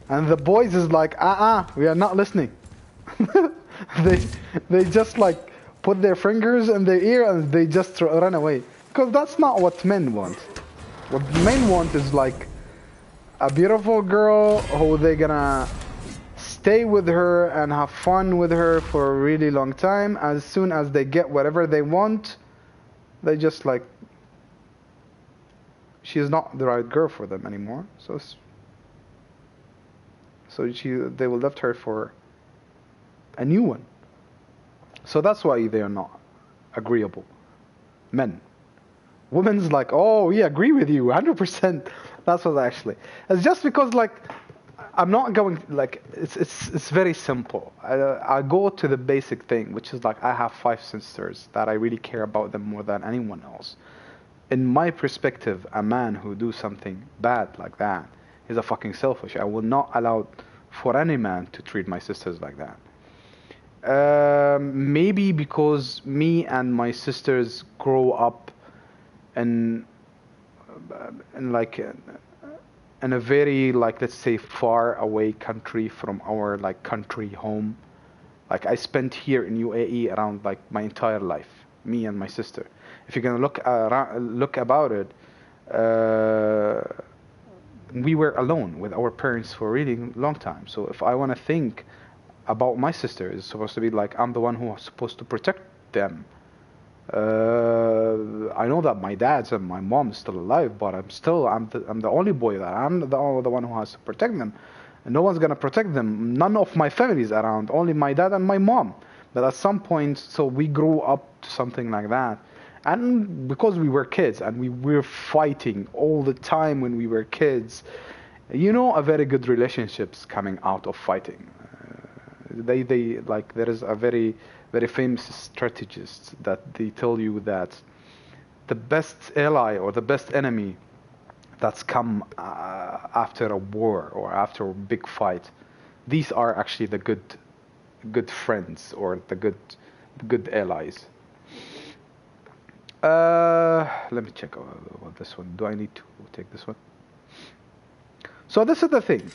and the boys is like, we are not listening. they just like put their fingers in their ear and they just run away. Because that's not what men want. What men want is like a beautiful girl who they're gonna stay with her and have fun with her for a really long time. As soon as they get whatever they want, they just like, she's not the right girl for them anymore. So they will left her for a new one. So that's why they are not agreeable. Men. Women's like, oh, we agree with you 100%. That's what actually. It's just because like I'm not going like it's very simple. I go to the basic thing, which is like I have 5 sisters that I really care about them more than anyone else. In my perspective, a man who do something bad like that is a fucking selfish. I will not allow for any man to treat my sisters like that. Maybe because me and my sisters grow up in like in a very like, let's say, far away country from our like country home. Like I spent here in UAE around like my entire life, me and my sister. If you're gonna look about it, we were alone with our parents for a really long time. So if I want to think about my sister, it's supposed to be like I'm the one who is supposed to protect them. I know that my dad's and my mom is still alive, but I'm the only boy that I'm the one who has to protect them, and no one's gonna protect them. None of my family is around, only my dad and my mom. But at some point, so we grew up to something like that, and because we were kids and we were fighting all the time when we were kids, you know, a very good relationships coming out of fighting. They like there is a very famous strategist that they tell you that the best ally or the best enemy that's come after a war or after a big fight, these are actually the good friends or the good allies. Let me check about this one. Do I need to take this one? So this is the thing.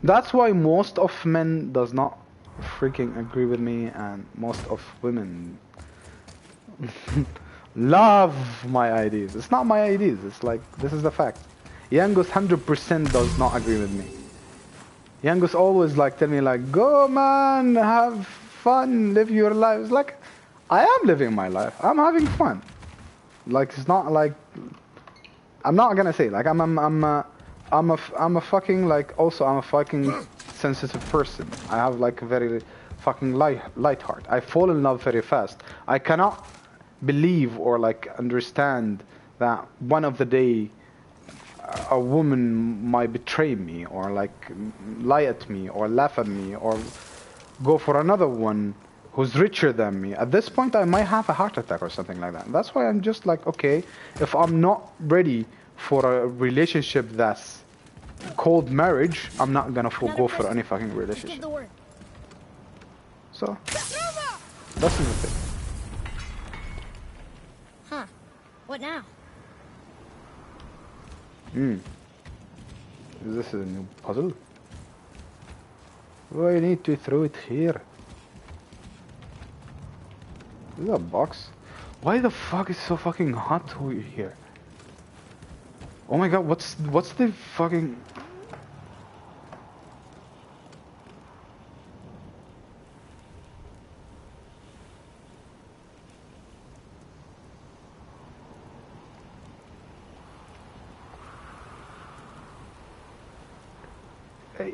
That's why most of men does not freaking agree with me, and most of women love my ideas. It's not my ideas. It's like, this is the fact. Yangus 100% does not agree with me. Yangus always like tell me like, go man, have fun, live your life. It's like, I am living my life. I'm having fun. Like, it's not like, I'm not gonna say like I'm a fucking like, also I'm a fucking sensitive person. I have like a very fucking light heart. I fall in love very fast. I cannot believe or like understand that one of the day a woman might betray me or like lie at me or laugh at me or go for another one who's richer than me. At this point I might have a heart attack or something like that. That's why I'm just like, okay, if I'm not ready for a relationship that's called marriage, I'm not gonna go for any fucking relationship. So that's the thing. Huh. What now? Is this a new puzzle? Oh, I need to throw it here. This is a box. Why the fuck is so fucking hot here? Oh my god, what's the fucking...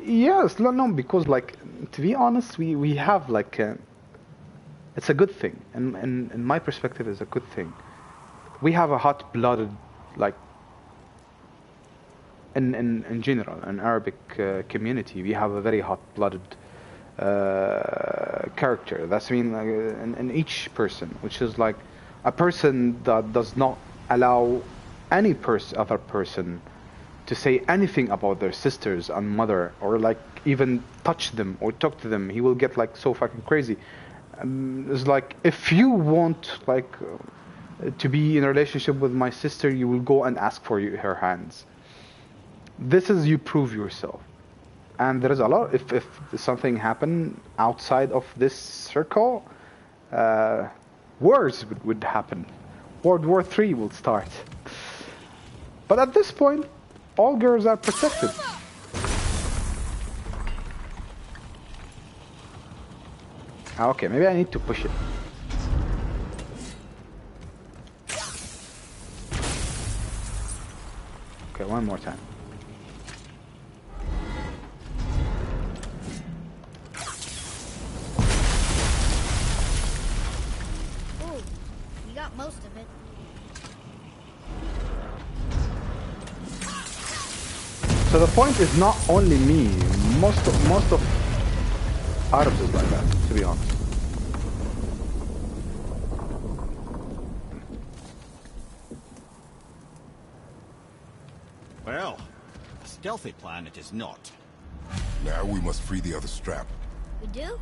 Yes, no, because like, to be honest, we have like, it's a good thing, and in my perspective, it's a good thing. We have a hot-blooded, like, in general, in Arabic community, we have a very hot-blooded character. That's in each person, which is like a person that does not allow any other person to say anything about their sisters and mother, or like even touch them or talk to them. He will get like so fucking crazy. It's like, if you want like to be in a relationship with my sister, you will go and ask for her hands. This is, you prove yourself. And there is a lot, if something happened outside of this circle, wars would happen. World War III will start. But at this point, all girls are protected. Okay, maybe I need to push it. Okay, one more time. Ooh, you got most of it. So the point is not only me. Most of Arabs is like that, to be honest. Well, a stealthy plan it is not. Now we must free the other strap. We do?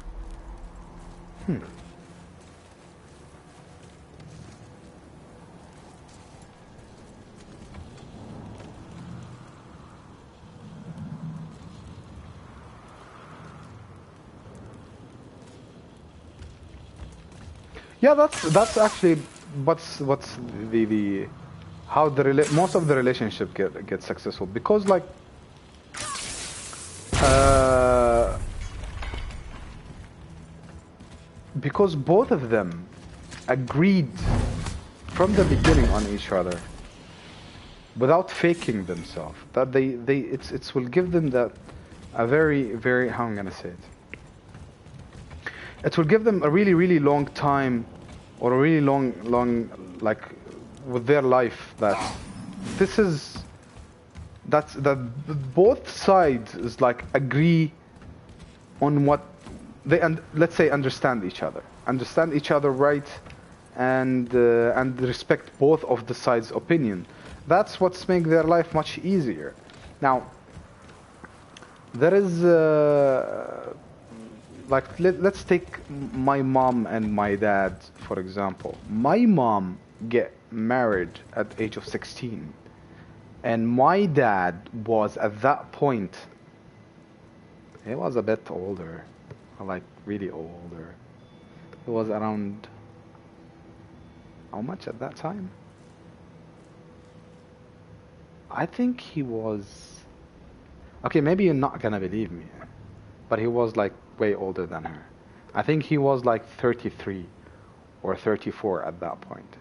Yeah, that's actually what's the how most of the relationship get successful, because like because both of them agreed from the beginning on each other without faking themselves, that it will give them that a very, how I'm gonna say it, it will give them a really long time, or a really long like with their life, that both sides is like agree on what they, and let's say understand each other right, and respect both of the sides' opinion. That's what's make their life much easier. Now there is like, let's take my mom and my dad for example. My mom get married at the age of 16, and my dad was at that point, he was a bit older, like really older. He was around How much at that time? I think he was... Okay, maybe you're not gonna believe me, but he was like way older than her. I think he was like 33 or 34 at that point.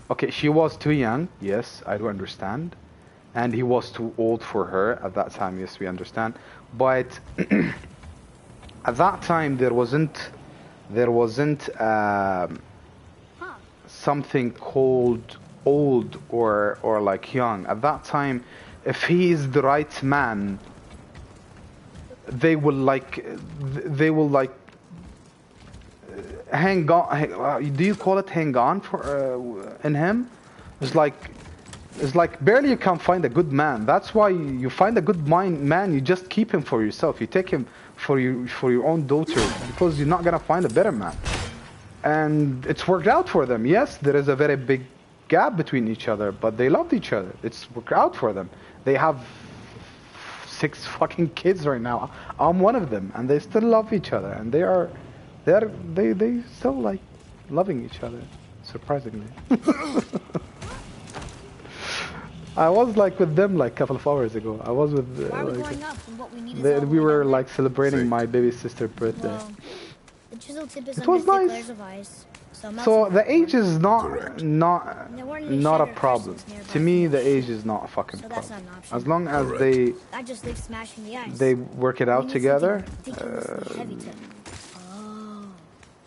Okay, she was too young, yes, I do understand. And he was too old for her at that time, yes, we understand. But at that time there wasn't something called old or like young. At that time, if he is the right man, they will like hang on. Do you call it hang on for in him? It's like barely you can find a good man. That's why you find a good man, you just keep him for yourself. You take him for your own daughter because you're not gonna find a better man. And it's worked out for them. Yes, there is a very big gap between each other, but they loved each other. It's worked out for them. They have 6 fucking kids right now. I'm one of them, and they still love each other, and they still like loving each other, surprisingly. I was like with them like a couple of hours ago. I was with we were like celebrating my baby sister's birthday. Well, the chisel tip is it was nice. So the age is not a problem. To me, the age is not a fucking problem. As long as they work it out together.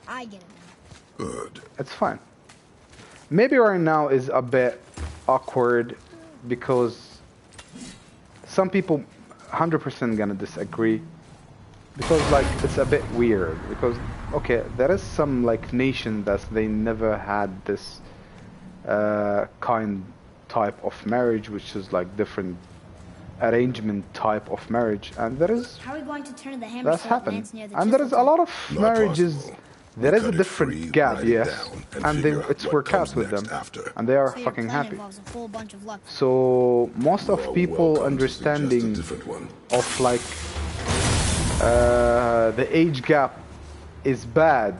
I get it now. Good. It's fine. Maybe right now is a bit awkward because some people 100% gonna disagree. Because like it's a bit weird because okay, there is some like nation that they never had this type of marriage, which is like different arrangement type of marriage, and there is how are we going to turn the hammer that's happened, and there is a lot of marriages. There is a different gap, yes, and it's worked out with them, and they are fucking happy. So most of people understanding of like the age gap is bad.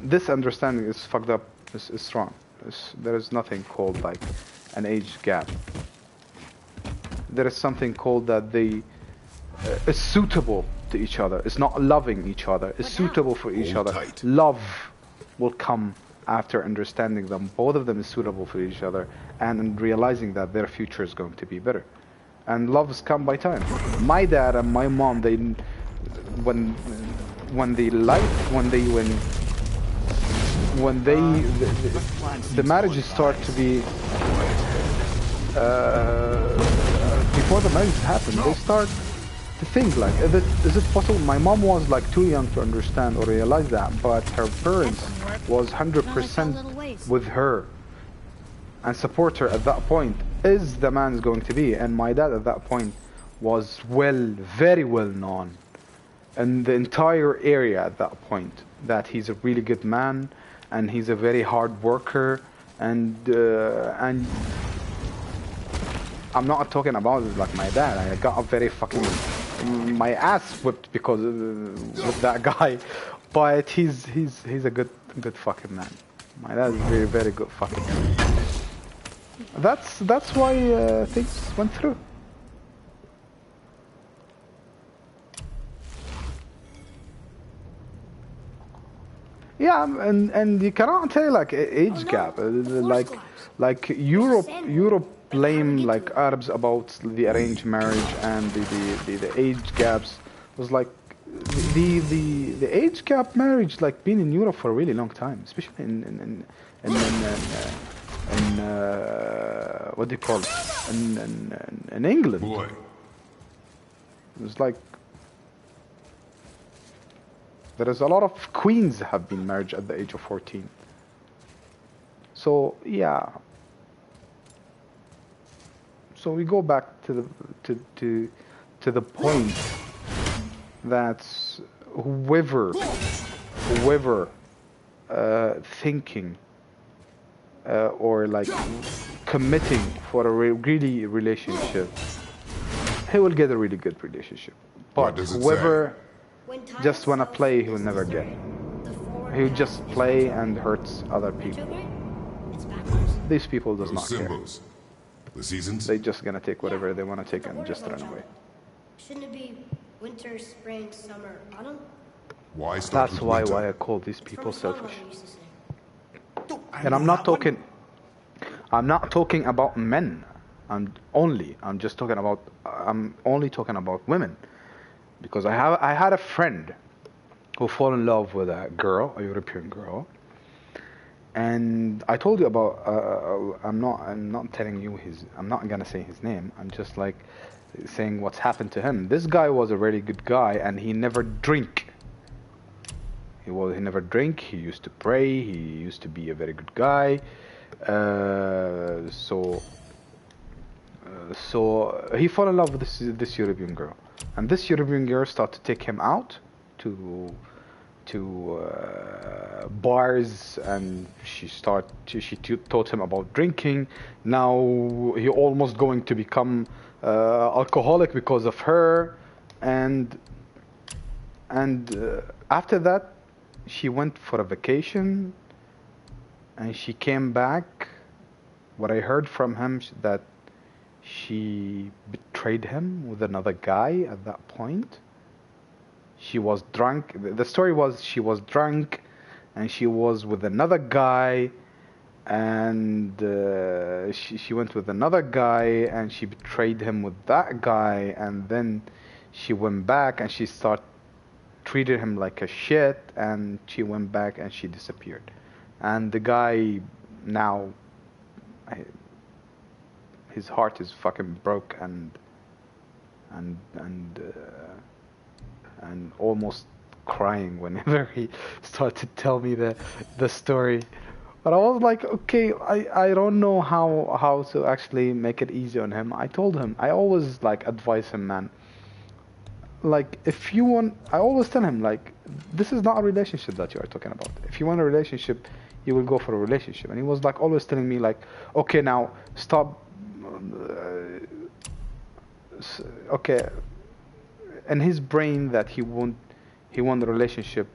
This understanding is fucked up. Is wrong. There is nothing called like an age gap. There is something called that they is suitable to each other. It's not loving each other. It's suitable for each other. Love will come after understanding them. Both of them is suitable for each other and realizing that their future is going to be better. And loves come by time. My dad and my mom, when the marriages start to be before the marriage happened, they start to think like, is it possible? My mom was like too young to understand or realize that, but her parents was 100% with her and support her at that point. Is the man is going to be, and my dad at that point was very well known in the entire area at that point that he's a really good man and he's a very hard worker, and I'm not talking about it like my dad. I got a very fucking my ass whipped because with that guy, but he's a good fucking man. My dad is very good fucking man. That's why things went through. Yeah, and you cannot tell like age gap. Like Europe blame like Arabs about the arranged marriage and the age gaps. It was like the age gap marriage like been in Europe for a really long time, especially in what do you call it? In England. Boy. It was like there is a lot of queens have been married at the age of 14. So yeah. So we go back to the point that whoever thinking or like committing for a really relationship, he will get a really good relationship. But whoever just wanna play, he will never get. He would just play and hurts other people. These people does not care. Symbols. The seasons? They just gonna take whatever they want to take and just run away. Shouldn't it be winter, spring, summer, autumn? Why start That's with why winter? I call these people selfish. I And know I'm not that one. talking. I'm not talking about men. I'm only talking about women, because I had a friend who fell in love with a girl, a European girl, and I told you about. I'm not telling you I'm not gonna say his name. I'm just like saying what's happened to him. This guy was a really good guy, and he never drink. He never drink. He used to pray. He used to be a very good guy. So he fell in love with this European girl, and this European girl started to take him out to bars, and she taught him about drinking. Now he almost going to become alcoholic because of her, and after that she went for a vacation, and she came back. What I heard from him that she betrayed him with another guy at that point. She was drunk. The story was she was drunk and she was with another guy, and she went with another guy and she betrayed him with that guy, and then she went back and she treated him like a shit, and she went back and she disappeared. And the guy now, his heart is fucking broke and almost crying whenever he started to tell me the story. But I was like, okay, I don't know how to actually make it easy on him. I told him, I always like advise him, man. Like, if you want, I always tell him, like, this is not a relationship that you are talking about. If you want a relationship, you will go for a relationship. And he was like always telling me like, okay, now stop. Okay, in his brain that he want the relationship.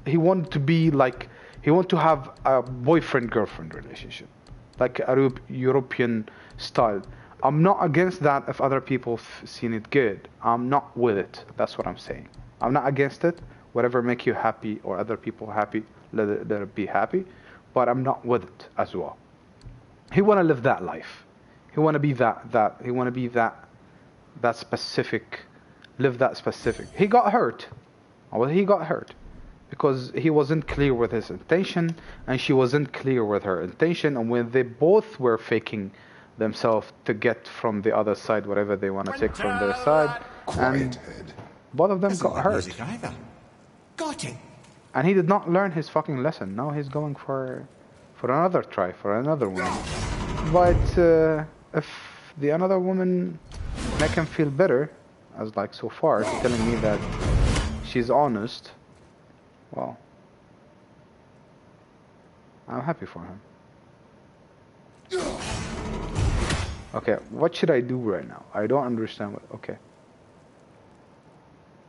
He wanted to be like, he want to have a boyfriend-girlfriend relationship, like a European style. I'm not against that if other people seen it good. I'm not with it. That's what I'm saying. I'm not against it. Whatever make you happy or other people happy, let it be happy. But I'm not with it as well. He want to live that life. He want to be that. He want to be that specific. Live that specific. He got hurt. Well, he got hurt because he wasn't clear with his intention, and she wasn't clear with her intention. And when they both were faking themselves to get from the other side whatever they want to take from their side, and both of them got hurt. Got it. And he did not learn his fucking lesson. Now he's going for another try, for another woman. But if the another woman make him feel better, as like so far, telling me that she's honest, well, I'm happy for him. Okay, what should I do right now? I don't understand what... Okay.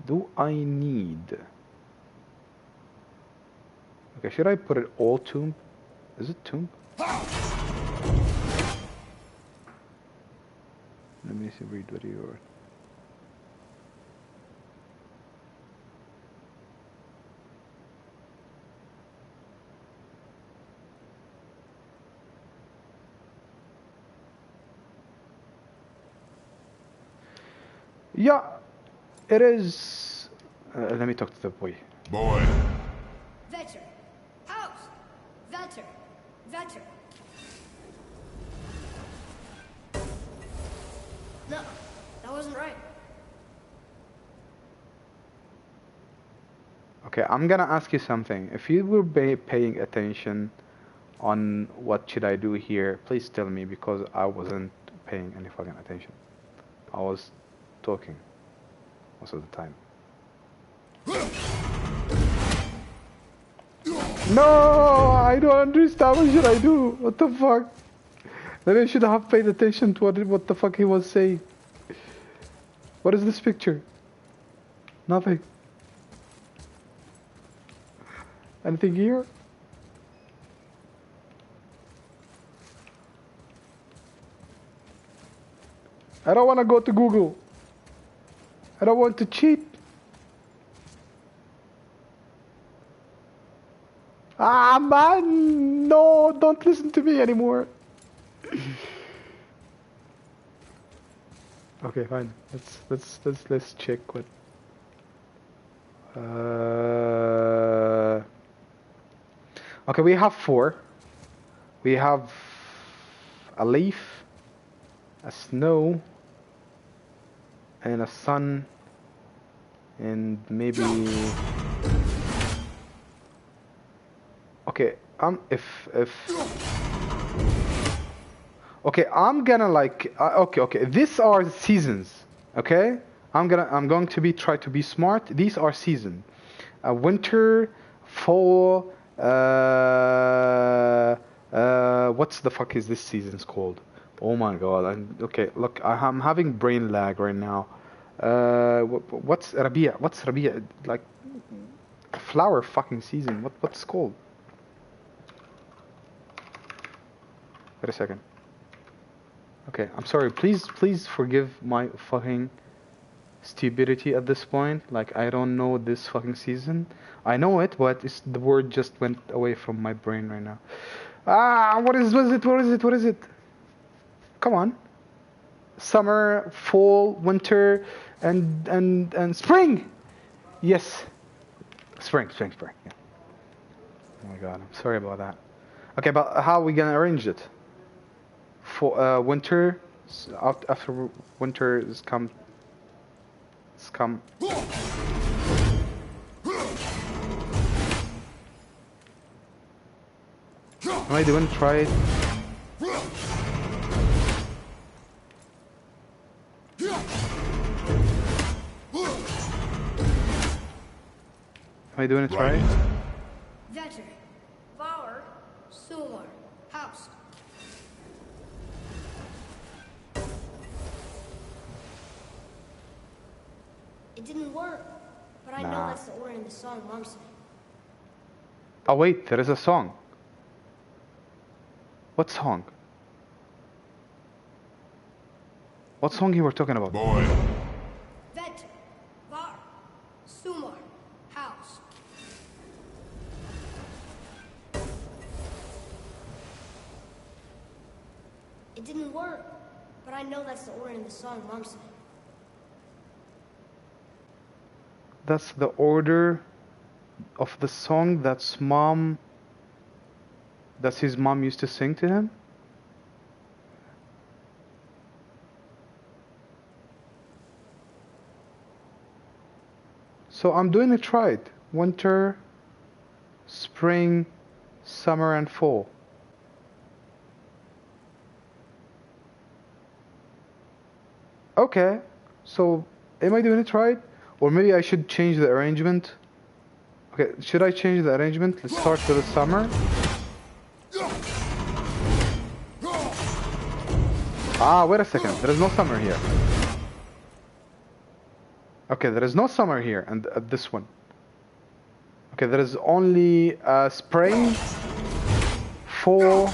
Do I need... Okay, should I put it all tomb? Is it tomb? Let me see, read video. Yeah, it is. Let me talk to the boy. Boy. Vetter. House. Vetter. Vetter. No, that wasn't right. Okay, I'm gonna ask you something. If you were paying attention on what should I do here, please tell me, because I wasn't paying any fucking attention. I was talking most of the time. No, I don't understand. What should I do? What the fuck? Maybe I should have paid attention to what the fuck he was saying. What is this picture? Nothing. Anything here? I don't want to go to Google. I don't want to cheat. Ah, man, no, don't listen to me anymore. Okay, fine. Let's check what. Okay, we have 4. We have a leaf, a snow, and a sun, and maybe. Okay, if. Okay, I'm gonna like. Okay. These are seasons. Okay, I'm going to try to be smart. These are seasons. Winter, fall. What's the fuck is this season's called? Oh my god. Okay, look, I'm having brain lag right now. What's Rabia? What's Rabia? Like flower fucking season. What's it called? Wait a second. Okay, I'm sorry. Please forgive my fucking stupidity at this point. Like, I don't know this fucking season. I know it, but the word just went away from my brain right now. Ah, what is it? Come on. Summer, fall, winter, and spring. Yes. Spring. Yeah. Oh my god, I'm sorry about that. Okay, but how are we gonna arrange it? For winter, after winter is come. Am I doing? Try it. Am I doing it? Try it. Vetter, Bauer, Sumar, House. It didn't work, but I know that's the order in the song Mom said. Oh wait, there is a song. What song? What song you were talking about? Boy. Vetter, Var, Sumar, House. It didn't work, but I know that's the order in the song Mom said. That's the order of the song that his mom used to sing to him? So I'm doing it right. Winter, spring, summer, and fall. Okay, so am I doing it right? Or maybe I should change the arrangement. Okay, should I change the arrangement? Let's start with the summer. Ah, wait a second. There is no summer here. Okay, there is no summer here, and this one. Okay, there is only spring, fall,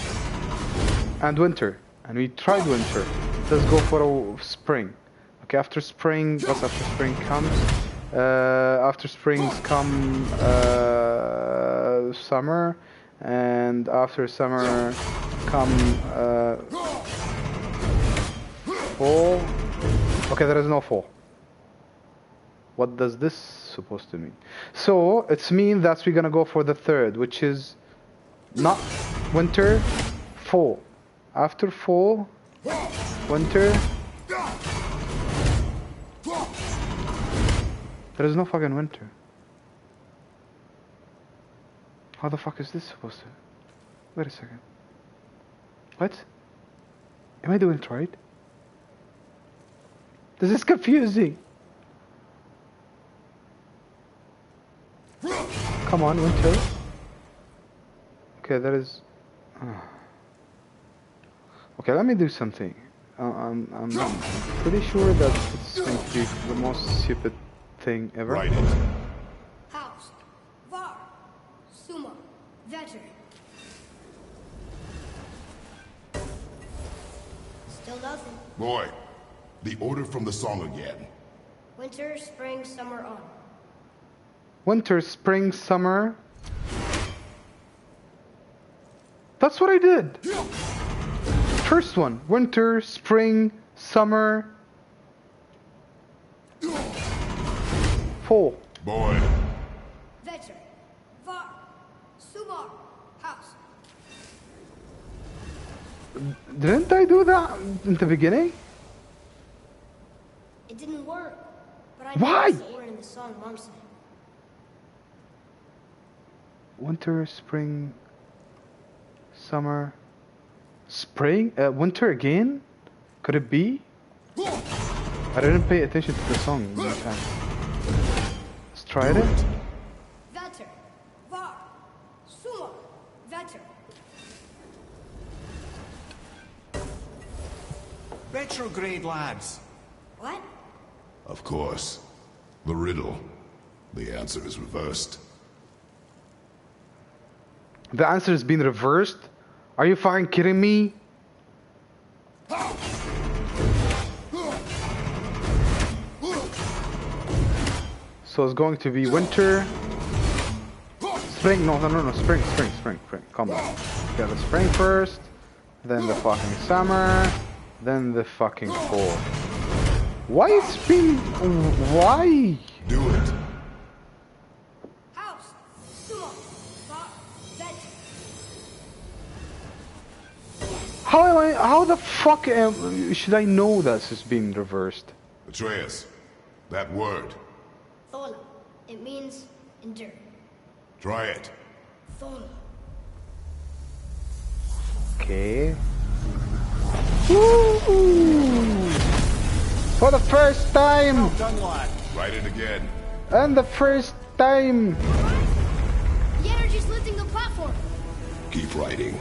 and winter. And we tried winter. Let's go for a spring. Okay, after spring, what's after spring comes? After springs come summer, and after summer come fall. Okay, there is no fall. What does this supposed to mean? So it's mean that we're gonna go for the third, which is not winter, fall. After fall, winter. There is no fucking winter. How the fuck is this supposed to? Wait a second. What? Am I doing it right? This is confusing. Come on, winter. Okay, there is. Okay, let me do something. I'm pretty sure that it's going to be the most stupid thing ever. Right. House, Var, Sumar, nothing. Boy, the order from the song again. Winter, spring, summer, autumn. Winter, spring, summer. That's what I did. First one. Winter, spring, summer. Fall. Boy. Vetter. Var. Sumar. House. Didn't I do that in the beginning? It didn't work. But I Why? know it's the order in the song Mom sang. Winter, spring, summer, spring, winter again? Could it be? I didn't pay attention to the song in the time. Let's try it. Vetter. Var. Sumar. Vetter. Retrograde, lads. What? Of course. The riddle. The answer is reversed. The answer has been reversed? Are you fucking kidding me? So it's going to be winter, spring, no, spring, come on. Yeah, the spring first, then the fucking summer, then the fucking fall. Why is spring, why? Do it. House. Sumar. Var. Vetter. How the fuck should I know this is being reversed? Atreus, that word. Thola. It means endure. Try it. Thola. Okay. Woo! For the first time! Done, lad. Write it again. And the first time! The energy's lifting the platform. Keep writing.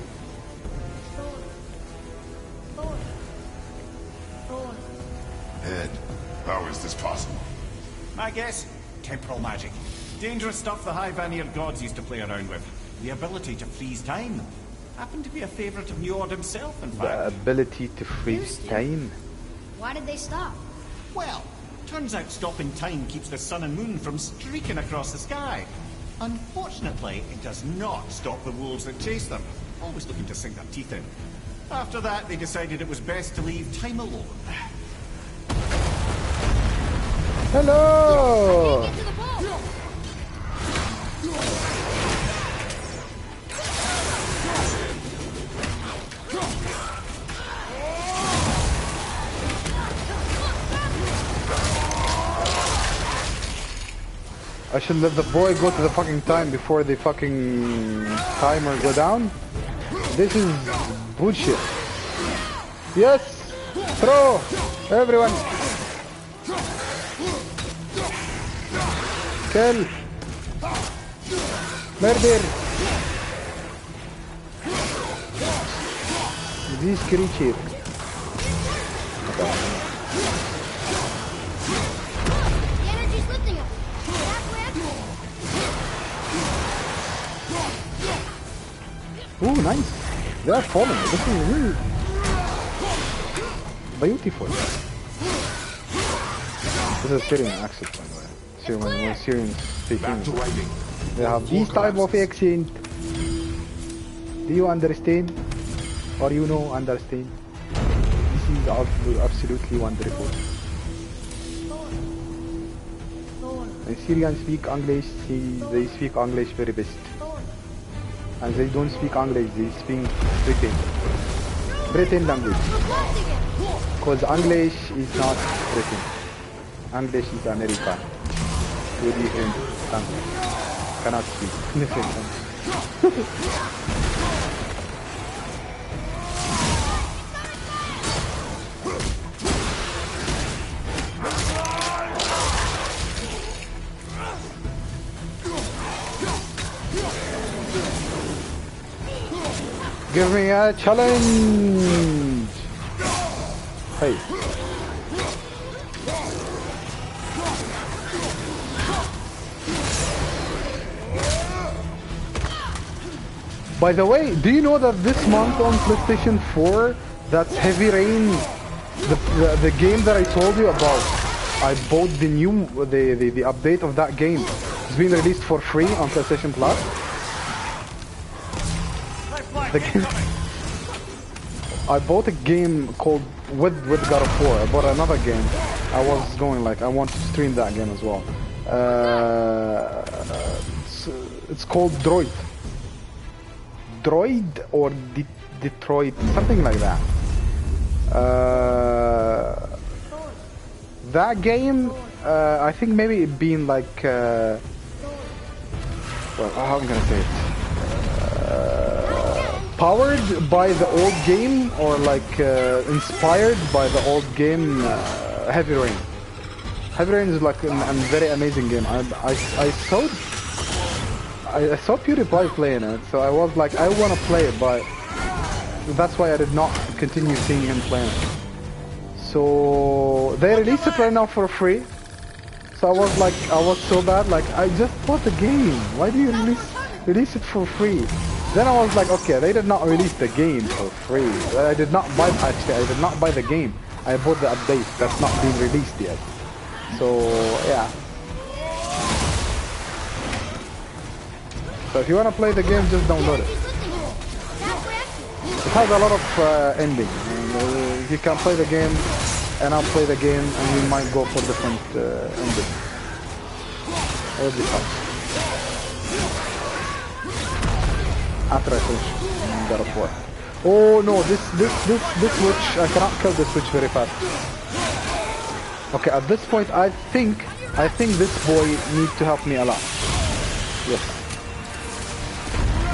Thola. Thola. Thola. Ed, how is this possible? I guess temporal magic. Dangerous stuff the high Vanir gods used to play around with. The ability to freeze time. Happened to be a favourite of Njord himself, in The fact. ability to freeze Used to. time. Why did they stop? Well, turns out stopping time keeps the sun and moon from streaking across the sky. Unfortunately, it does not stop the wolves that chase them, always looking to sink their teeth in. After that, they decided it was best to leave time alone. Hello! Get to the ball. I should let the boy go to the fucking time before the fucking timer go down. This is bullshit. Yes! Throw! Everyone! Kill! Murder! These creatures. The energy's lifting him. Halfway up. Ooh, nice. They are falling. This is really beautiful. This is Syrian accent, by the way. See, when Syrians speak Back to English, writing. they have this type of accent. Do you understand? Or you know understand? This is absolutely wonderful. When Syrians speak English, they speak English very best. And they don't speak English, they speak Britain language. Because English is not Britain. English is American. Two different language. Cannot speak different language. Give me a challenge! Hey. By the way, do you know that this month on PlayStation 4, that's Heavy Rain The game that I told you about, I bought the update of that game. It's been released for free on PlayStation Plus. The game, I bought a game called with God of War. I bought another game. I was going like I want to stream that game as well. It's called Droid or Detroit, something like that. That game, I think maybe it been like, well, how am I gonna say it? Powered by the old game, or like inspired by the old game, Heavy Rain. Heavy Rain is like a very amazing game. I saw PewDiePie playing it, so I was like, I want to play it, but that's why I did not continue seeing him playing it. So they released it right now for free. So I was like, I was so bad, like I just bought the game. Why do you release it for free? Then I was like, okay, they did not release the game for free. I did not buy the game. I bought the update that's not being released yet. So yeah. So if you want to play the game, just download it. It has a lot of endings. You can play the game, and I'll play the game, and we might go for different endings. It'll be fun. After I finish God of War. Oh no, this witch, I cannot kill this witch very fast. Okay, at this point I think this boy needs to help me a lot. Yes.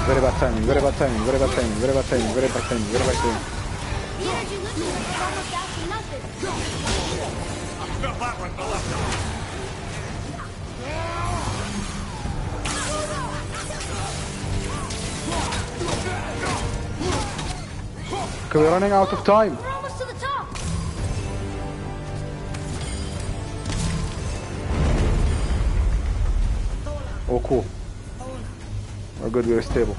Very bad timing, very bad timing, very bad timing, very bad timing, very bad timing, very bad timing. Okay, we're running out of time. We're almost to the top. Oh, cool. We're good, we're stable.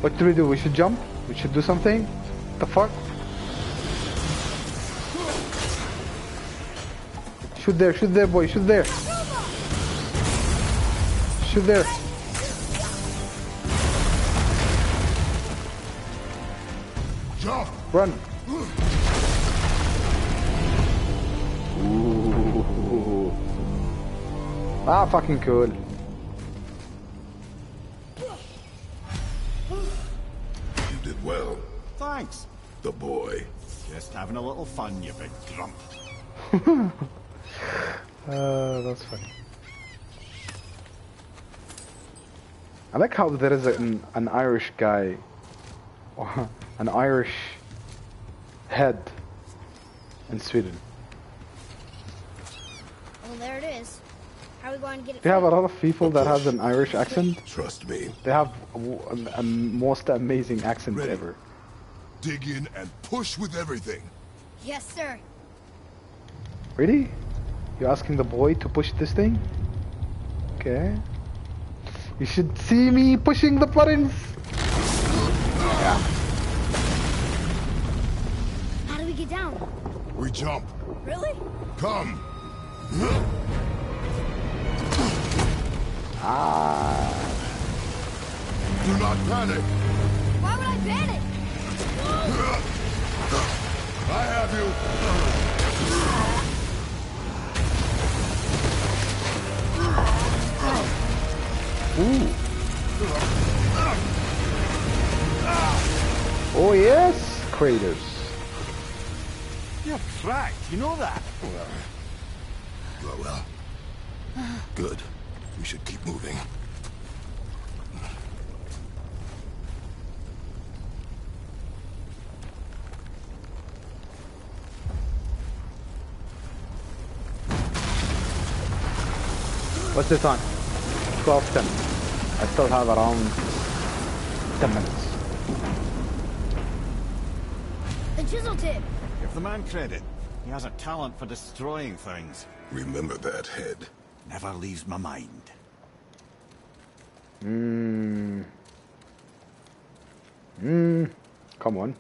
What do we do? We should jump? We should do something? The fuck? Shoot there, boy, shoot there. Shoot there. Jump! Run. Ooh. Ah, fucking cool. Well, thanks. The boy. Just having a little fun, you big grump. That's funny. I like how there is an Irish guy, an Irish head in Sweden. Well, there it is. How are we going to get it? They have a lot of people that have an Irish accent. Trust me. They have a most amazing accent ever. Dig in and push with everything. Yes, sir. Really? You asking the boy to push this thing? Okay. You should see me pushing the buttons. Yeah. How do we get down? We jump. Really? Come. Ah. Do not panic. Why would I panic? I have you. Ooh. Oh yes, Kratos. You're cracked, you know that? Well. Good. We should keep moving. What's the time? 12:10. I still have around 10 minutes. The chisel tip! Give the man credit. He has a talent for destroying things. Remember that head. Never leaves my mind. Come on.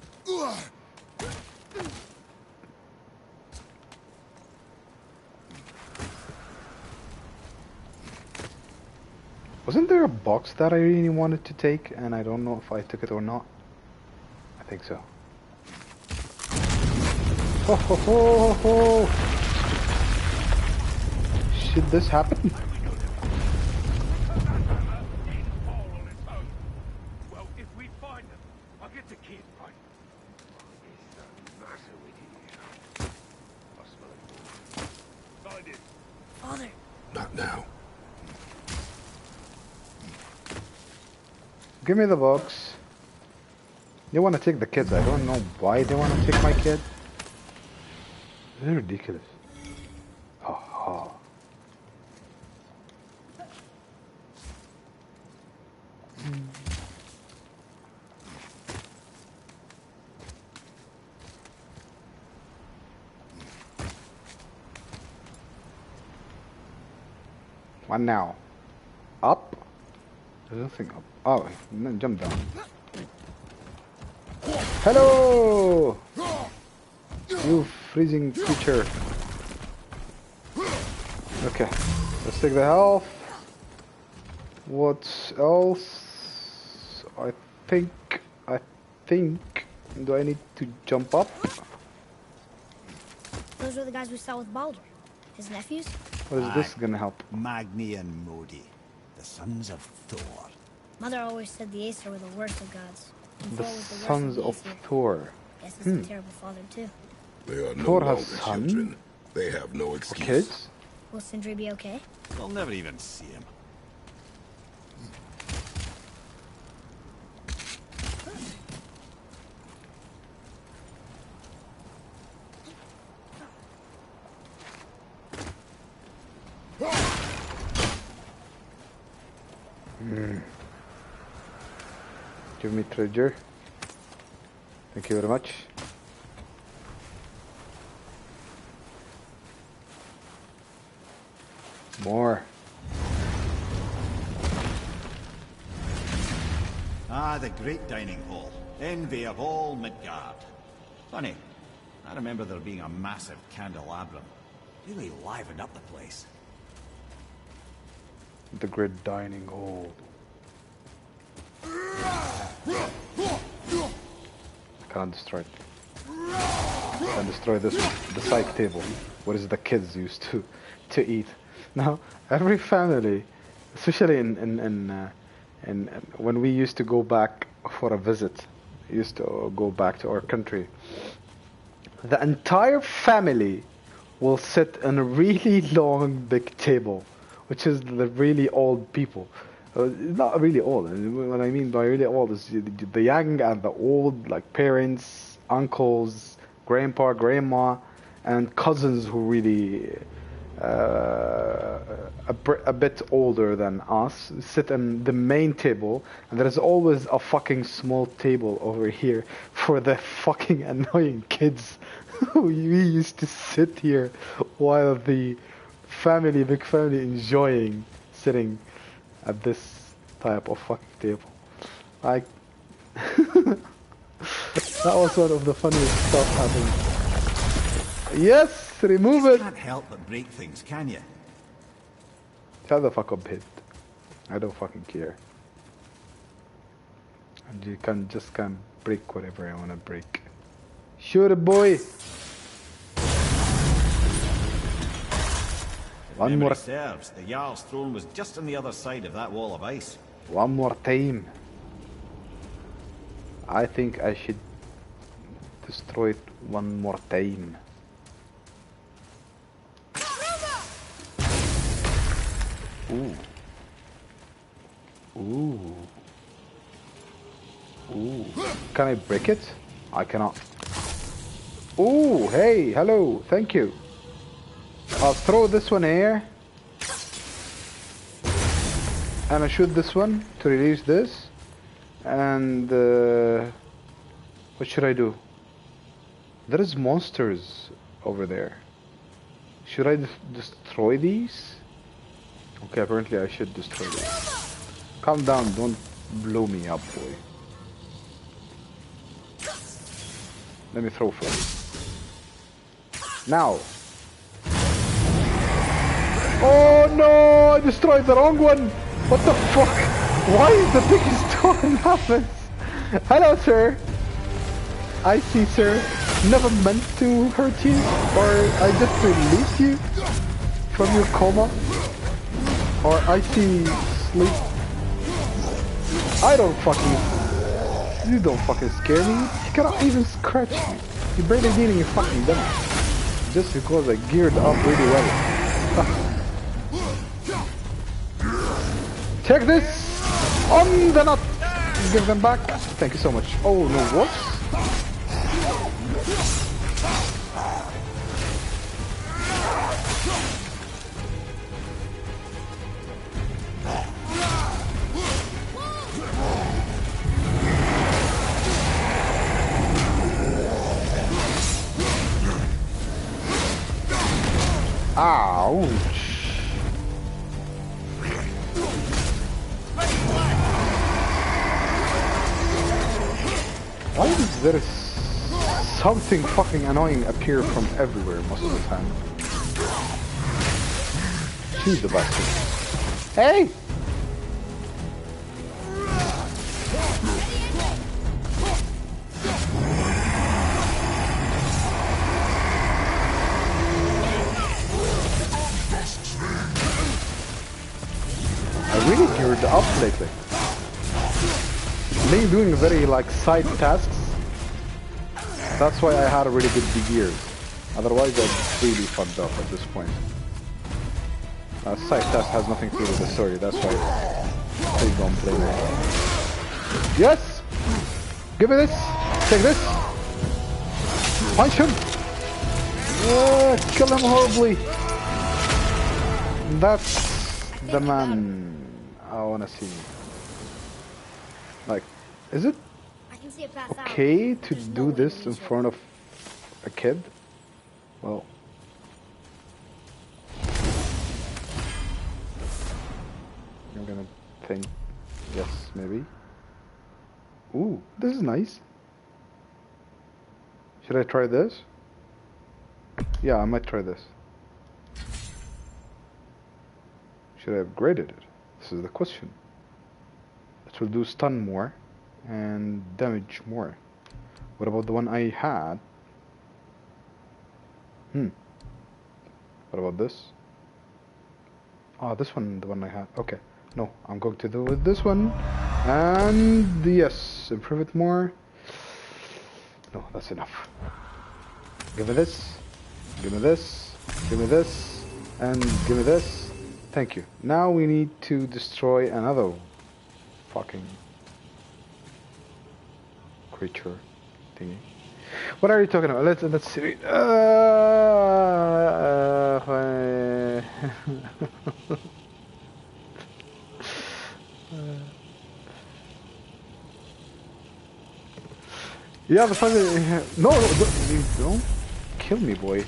Wasn't there a box that I really wanted to take, and I don't know if I took it or not? I think so. Ho ho ho ho! Should this happen? Well, if we find them, I'll get the kid, right? Find it. Father. Not now. Give me the box. They want to take the kids. I don't know why they want to take my kid. They're ridiculous. Haha. What now? Up? There's nothing up. Oh, no, jump down. Hello! You freezing creature. Okay, let's take the health. What else? I think. Do I need to jump up? Those were the guys we saw with Baldur. His nephews? What is this gonna help? Magni and Modi, the sons of Thor. Mother always said the Aesir were the worst of gods. And The Thor was the worst sons of the of Aesir. Thor. Guess he's a terrible father too. They are no Thor has longer son? children. They have no Or excuse. kids? Will Sindri be okay? We'll never even see him. Give me treasure. Thank you very much. More. Ah, the great dining hall. Envy of all Midgard. Funny, I remember there being a massive candelabrum. Really livened up the place. The great dining hall. I can't destroy it. I can destroy this one, the side table. What is the kids used to eat? Now, every family, especially in when we used to go back for a visit, used to go back to our country, the entire family will sit in a really long big table, which is the really old people. Not really old. What I mean by really old is the young and the old, like parents, uncles, grandpa, grandma, and cousins who really a bit older than us sit in the main table, and there is always a fucking small table over here for the fucking annoying kids. We used to sit here while the big family, enjoying sitting at this type of fucking table. Like, that was one of the funniest stuff happening. Yes, remove You it. can't help but break things, can you? Shut the fuck up, hit. I don't fucking care. And you just can't break whatever I wanna break. Shoot it, boy. One Memory more. serves, the Jarl's throne was just on the other side of that wall of ice. One more time. I think I should destroy it one more time. Ooh. Ooh. Ooh. Can I break it? I cannot. Ooh, hey, hello, thank you. I'll throw this one here. And I shoot this one to release this. And what should I do? There is monsters over there. Should I destroy these? Okay, apparently I should destroy these. Calm down, don't blow me up, boy. Let me throw first. Now. Oh no! I destroyed the wrong one! What the fuck? Why is the biggest door happens? Hello, sir. I see, sir. Never meant to hurt you, or I just released you from your coma, or I see sleep. I don't fucking... You don't fucking scare me. You cannot even scratch me. You barely did any fucking damage. Just because I geared up really well. Take this! On the nut! Give them back. Thank you so much. Oh no, whoops. Ouch. Why does there something fucking annoying appear from everywhere most of the time? She's the bastard. Hey! I really geared up lately. Me doing very like side tasks. That's why I had a really good gears. Otherwise I'd really fucked up at this point. Side task has nothing to do with the story, that's why please don't play me. Yes! Give me this! Take this! Punch him! Yeah, kill him horribly! That's the man I wanna see. Like, is it okay to do this in front of a kid? Well, I'm gonna think yes, maybe. Ooh, this is nice. Should I try this? Yeah, I might try this. Should I have graded it? This is the question. It will do stun more and damage more. What about the one I had? What about this? Oh, this one, the one I had. Okay. No, I'm going to do with this one. And yes, improve it more. No, that's enough. Give me this. Give me this. Give me this. And give me this. Thank you. Now we need to destroy another fucking creature thingy. What are you talking about? Let's see. Yeah, the funny. No, don't kill me, boy.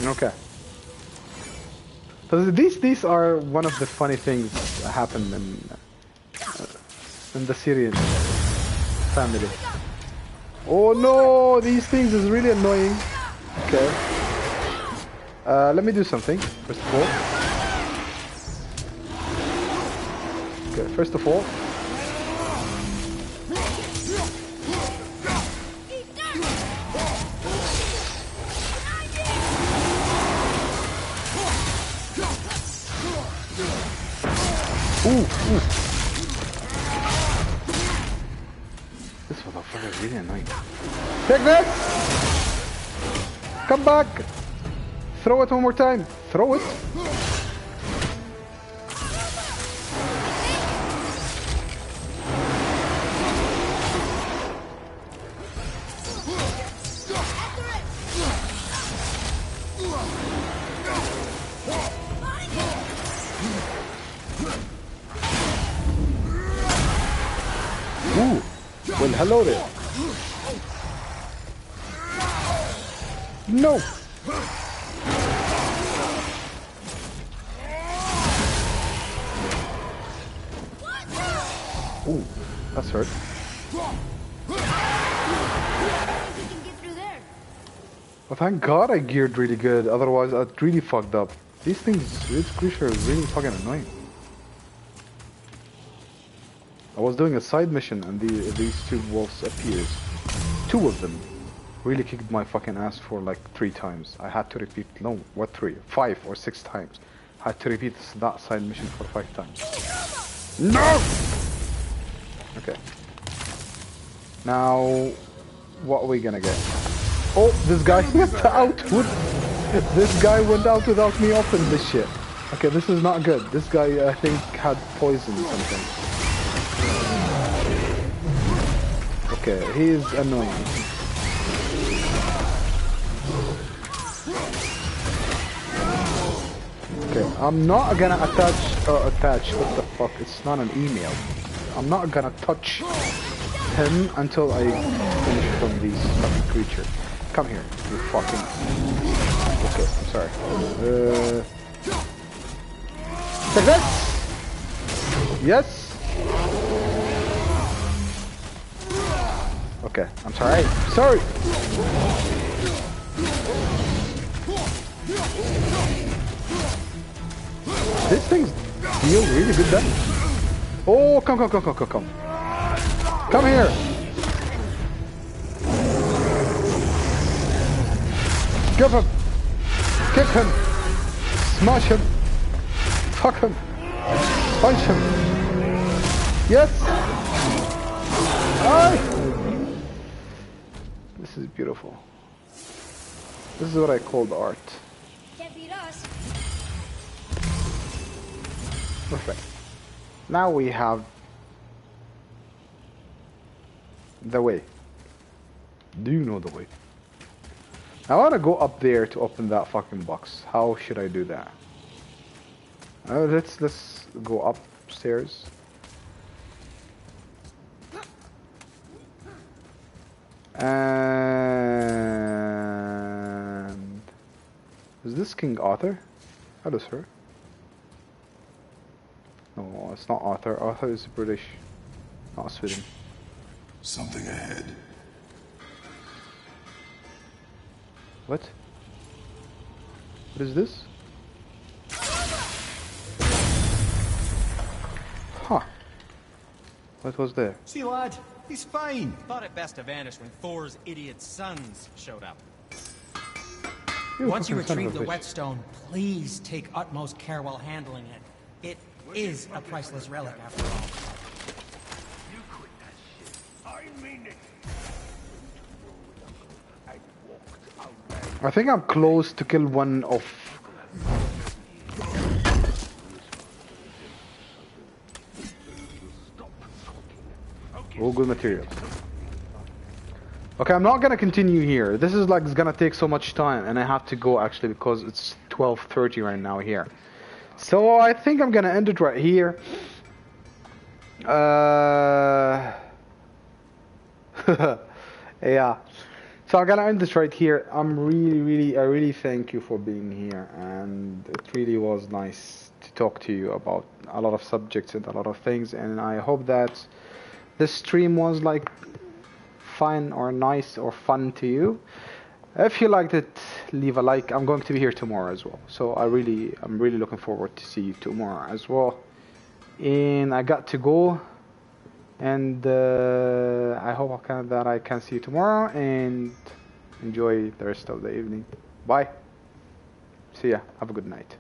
Okay. So these are one of the funny things that happen in the Syrian family. Oh no, these things is really annoying. Okay. Let me do something, first of all. Okay, first of all. Ooh. This motherfucker is really annoying. Take this! Come back! Throw it one more time. Throw it. Ooh. Well, hello there. No! Ooh, that's hurt. Well, thank God I geared really good, otherwise I'd really fucked up. These things, this creature is really fucking annoying. I was doing a side mission and these two wolves appeared. Two of them really kicked my fucking ass for like 3 times. I had to repeat, no, what 3? 5 or 6 times. I had to repeat that side mission for 5 times. No! Okay. Now, what are we gonna get? Oh, this guy went out this guy went out without me opening this shit. Okay, this is not good. This guy, I think, had poison or something. Okay, he is annoying. Okay, I'm not gonna attach, what the fuck, it's not an email. I'm not gonna touch him until I finish from these fucking creatures. Come here, you fucking... Okay, I'm sorry. Take that! Yes! Okay, I'm sorry. Sorry! These things deal really good damage. Oh, come. Come here! Give him! Kick him! Smash him! Fuck him! Punch him! Yes! Aye! This is beautiful. This is what I call the art. Can't beat us. Perfect. Now we have the way. Do you know the way? I want to go up there to open that fucking box. How should I do that? Let's go upstairs. And is this King Arthur? Hello, sir. No, it's not Arthur. Arthur is British, not Sweden. Something ahead. What? What is this? Huh. What was there? See, lad, he's fine. Thought it best to vanish when Thor's idiot sons showed up. You Once you fucking son of retrieve a the bitch. whetstone, please take utmost care while handling it. It is a priceless relic, after all. You quit that shit. I mean it. I think I'm close to kill one of... All good materials. Okay, I'm not gonna continue here. This is like, it's gonna take so much time, and I have to go actually because it's 12:30 right now here. So I think I'm gonna end it right here. Yeah. So I'm gonna end this right here. I really thank you for being here, and it really was nice to talk to you about a lot of subjects and a lot of things, and I hope that this stream was like fun or nice or fun to you. If you liked it, leave a like. I'm going to be here tomorrow as well, so I'm really looking forward to see you tomorrow as well. And I got to go, and I hope that I can see you tomorrow, and enjoy the rest of the evening. Bye. See ya. Have a good night.